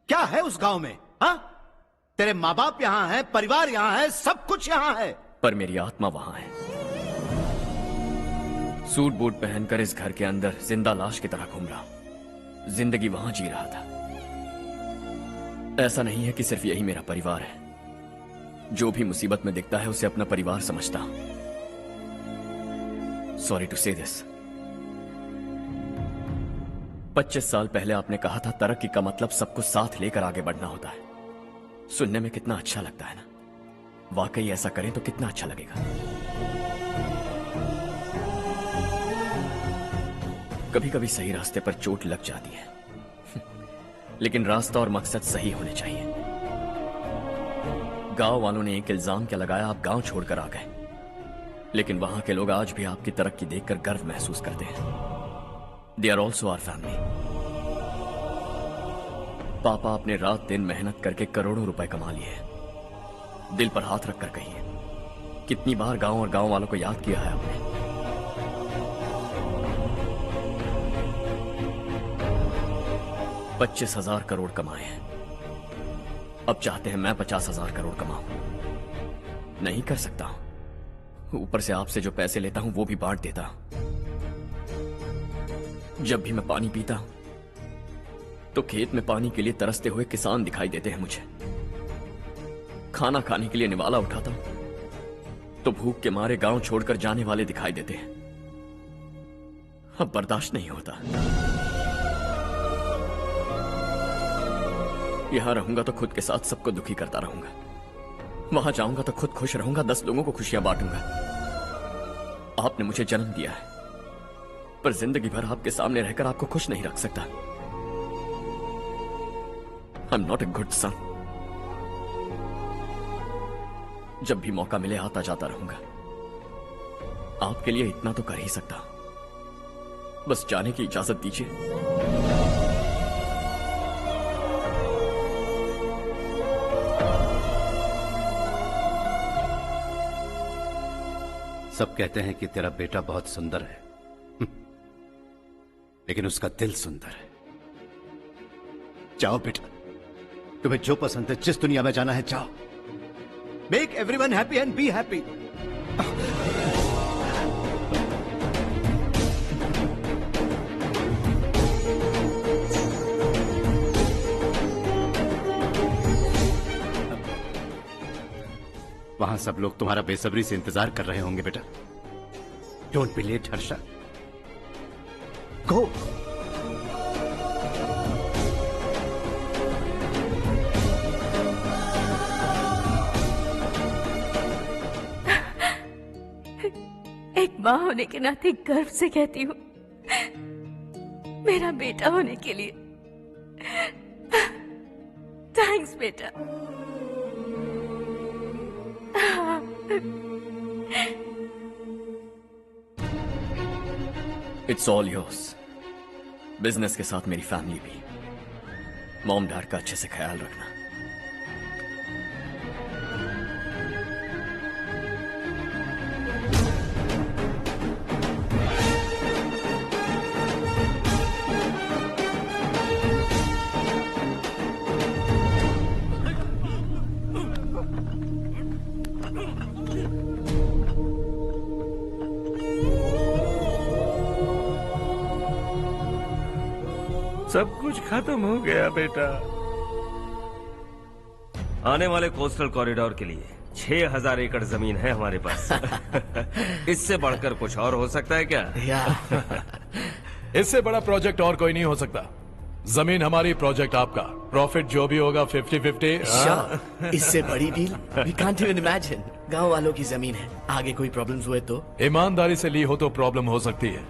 क्या है उस गांव में? हाँ, तेरे माँ बाप यहां हैं, परिवार यहां है, सब कुछ यहां है, पर मेरी आत्मा वहां है। सूट बूट पहनकर इस घर के अंदर जिंदा लाश की तरह घूम रहा हूं। जिंदगी वहां जी रहा था। ऐसा नहीं है कि सिर्फ यही मेरा परिवार है। जो भी मुसीबत में दिखता है उसे अपना परिवार समझता हूं। सॉरी टू से दिस। 25 साल पहले आपने कहा था तरक्की का मतलब सबको साथ लेकर आगे बढ़ना होता है। सुनने में कितना अच्छा लगता है ना? वाकई ऐसा करें तो कितना अच्छा लगेगा। कभी कभी सही रास्ते पर चोट लग जाती है, लेकिन रास्ता और मकसद सही होने चाहिए। गांव वालों ने एक इल्जाम क्या लगाया, आप गांव छोड़कर आ गए, लेकिन वहां के लोग आज भी आपकी तरक्की देखकर गर्व महसूस करते हैं। They are also our family. पापा आपने रात दिन मेहनत करके करोड़ों रुपए कमा लिए हैं। दिल पर हाथ रखकर कहिए, कितनी बार गांव और गांव वालों को याद किया है आपने? $25,000 करोड़ कमाए हैं। अब चाहते हैं मैं 50,000 करोड़ कमाऊं। नहीं कर सकता हूं। ऊपर से आपसे जो पैसे लेता हूं वो भी बांट देता हूं। जब भी मैं पानी पीता हूं तो खेत में पानी के लिए तरसते हुए किसान दिखाई देते हैं मुझे। खाना खाने के लिए निवाला उठाता हूं तो भूख के मारे गांव छोड़कर जाने वाले दिखाई देते हैं। अब बर्दाश्त नहीं होता। यहां रहूंगा तो खुद के साथ सबको दुखी करता रहूंगा। वहां जाऊंगा तो खुद खुश रहूंगा, 10 लोगों को खुशियां बांटूंगा। आपने मुझे जन्म दिया है, पर जिंदगी भर आपके सामने रहकर आपको खुश नहीं रख सकता। I am not a good son. जब भी मौका मिले आता जाता रहूंगा। आपके लिए इतना तो कर ही सकता हूं। बस जाने की इजाजत दीजिए। सब कहते हैं कि तेरा बेटा बहुत सुंदर है, लेकिन उसका दिल सुंदर है। जाओ बेटा, तुम्हें जो पसंद है, जिस दुनिया में जाना है जाओ। Make everyone happy and be happy. वहां सब लोग तुम्हारा बेसब्री से इंतजार कर रहे होंगे बेटा। डोंट बी लेट हर्षा, गो। एक माँ होने के नाते गर्व से कहती हूँ, मेरा बेटा होने के लिए थैंक्स बेटा। It's all yours. बिजनेस के साथ मेरी फैमिली भी। मॉम डैड का अच्छे से ख्याल रखना। सब कुछ खत्म हो गया बेटा। आने वाले कोस्टल कॉरिडोर के लिए 6000 एकड़ जमीन है हमारे पास। इससे बढ़कर कुछ और हो सकता है क्या? इससे बड़ा प्रोजेक्ट और कोई नहीं हो सकता। जमीन हमारी, प्रोजेक्ट आपका। प्रॉफिट जो भी होगा 50-50। इससे बड़ी deal we can't even imagine. गांव वालों की जमीन है, आगे कोई प्रॉब्लम्स हुए तो? ईमानदारी से ली हो तो प्रॉब्लम हो सकती है,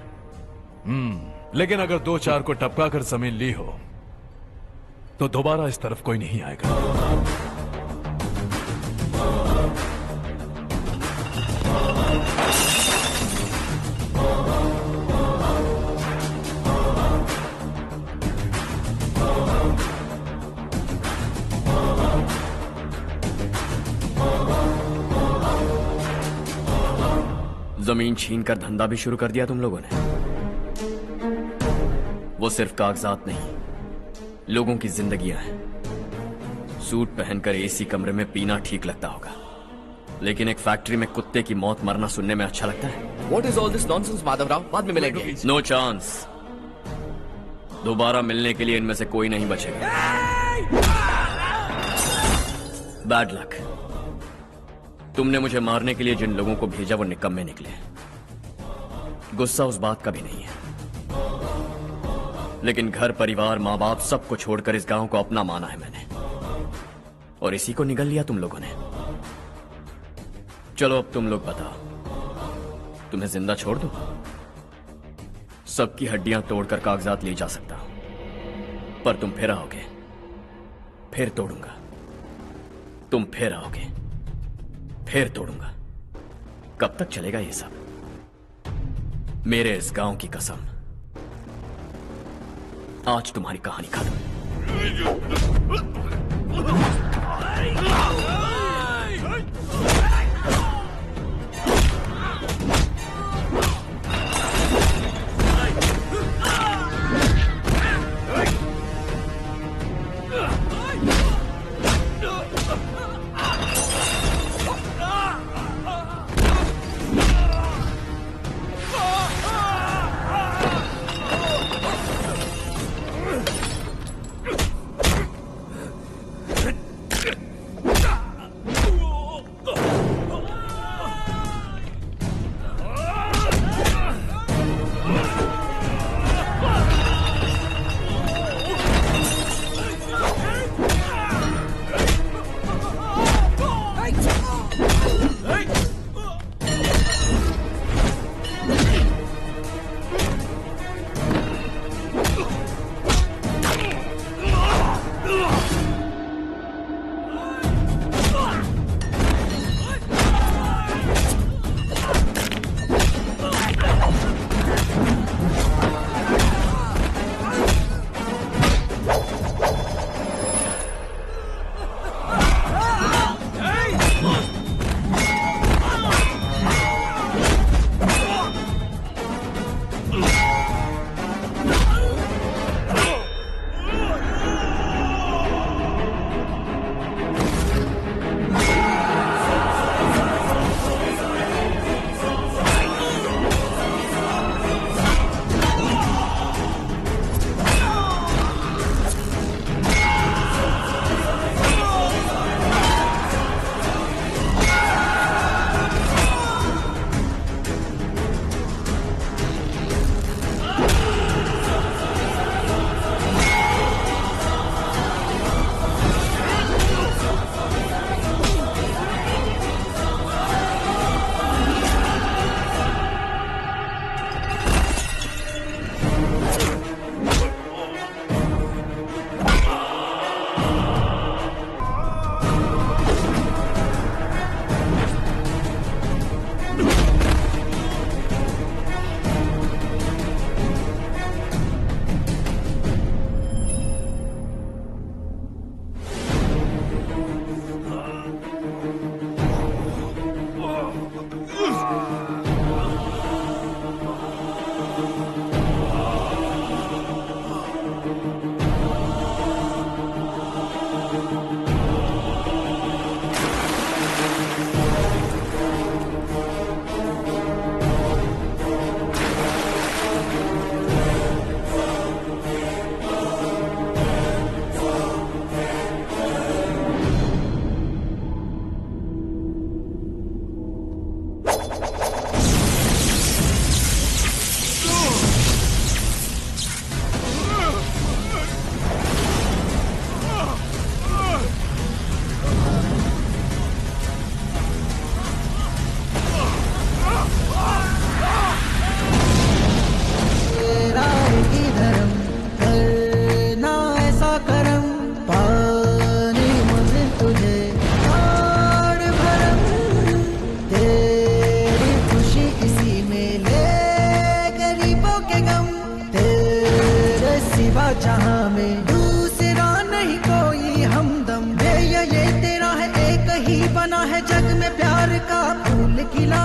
लेकिन अगर 2-4 को टपका कर जमीन ली हो तो दोबारा इस तरफ कोई नहीं आएगा। जमीन छीन कर धंधा भी शुरू कर दिया तुम लोगों ने। वो सिर्फ कागजात नहीं, लोगों की जिंदगियां हैं। सूट पहनकर एसी कमरे में पीना ठीक लगता होगा, लेकिन एक फैक्ट्री में कुत्ते की मौत मरना सुनने में अच्छा लगता है। What is all this nonsense, Madhavrao? बाद में मिलेंगे। No chance. दोबारा मिलने के लिए इनमें से कोई नहीं बचेगा। Bad luck. तुमने मुझे मारने के लिए जिन लोगों को भेजा वो निकम्मे निकले। गुस्सा उस बात का भी नहीं है, लेकिन घर परिवार माँ बाप सबको छोड़कर इस गांव को अपना माना है मैंने, और इसी को निगल लिया तुम लोगों ने। चलो अब तुम लोग बताओ, तुम्हें जिंदा छोड़ दूं? सबकी हड्डियां तोड़कर कागजात ले जा सकता हूं, पर तुम फिर आओगे, फिर तोड़ूंगा। तुम फिर आओगे, फिर तोड़ूंगा। कब तक चलेगा ये सब? मेरे इस गांव की कसम, आज तुम्हारी कहानी खत्म। जहां में दूसरा नहीं कोई हमदम है, ये तेरा है एक ही बना है जग में प्यार का फूल खिला,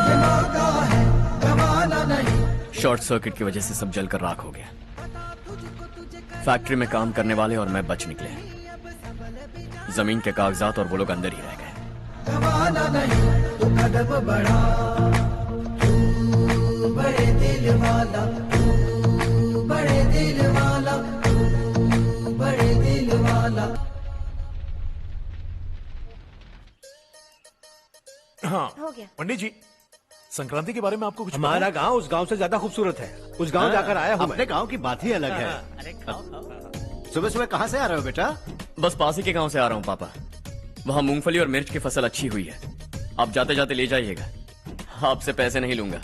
ये मौका है गवाना नहीं। शॉर्ट सर्किट की वजह से सब जलकर राख हो गया। फैक्ट्री में काम करने वाले और मैं बच निकले। जमीन के कागजात और वो लोग अंदर ही रह गए। गवाना नहीं तू कदम बढ़ा, तू बड़े दिल वाला, तू बड़े दिल वाला, तू बड़े दिल वाला। हाँ हो गया। पंडित जी, संक्रांति के बारे में आपको कुछ पता हमारा है? गांव उस गांव से ज्यादा खूबसूरत है। उस गांव जाकर आया हूँ मैं। अपने गांव की बात ही अलग है। सुबह सुबह कहाँ से आ रहे हो बेटा? बस पास ही के गांव से आ रहा हूँ पापा। वहाँ मूंगफली और मिर्च की फसल अच्छी हुई है। आप जाते जाते ले जाइएगा। आपसे पैसे नहीं लूंगा।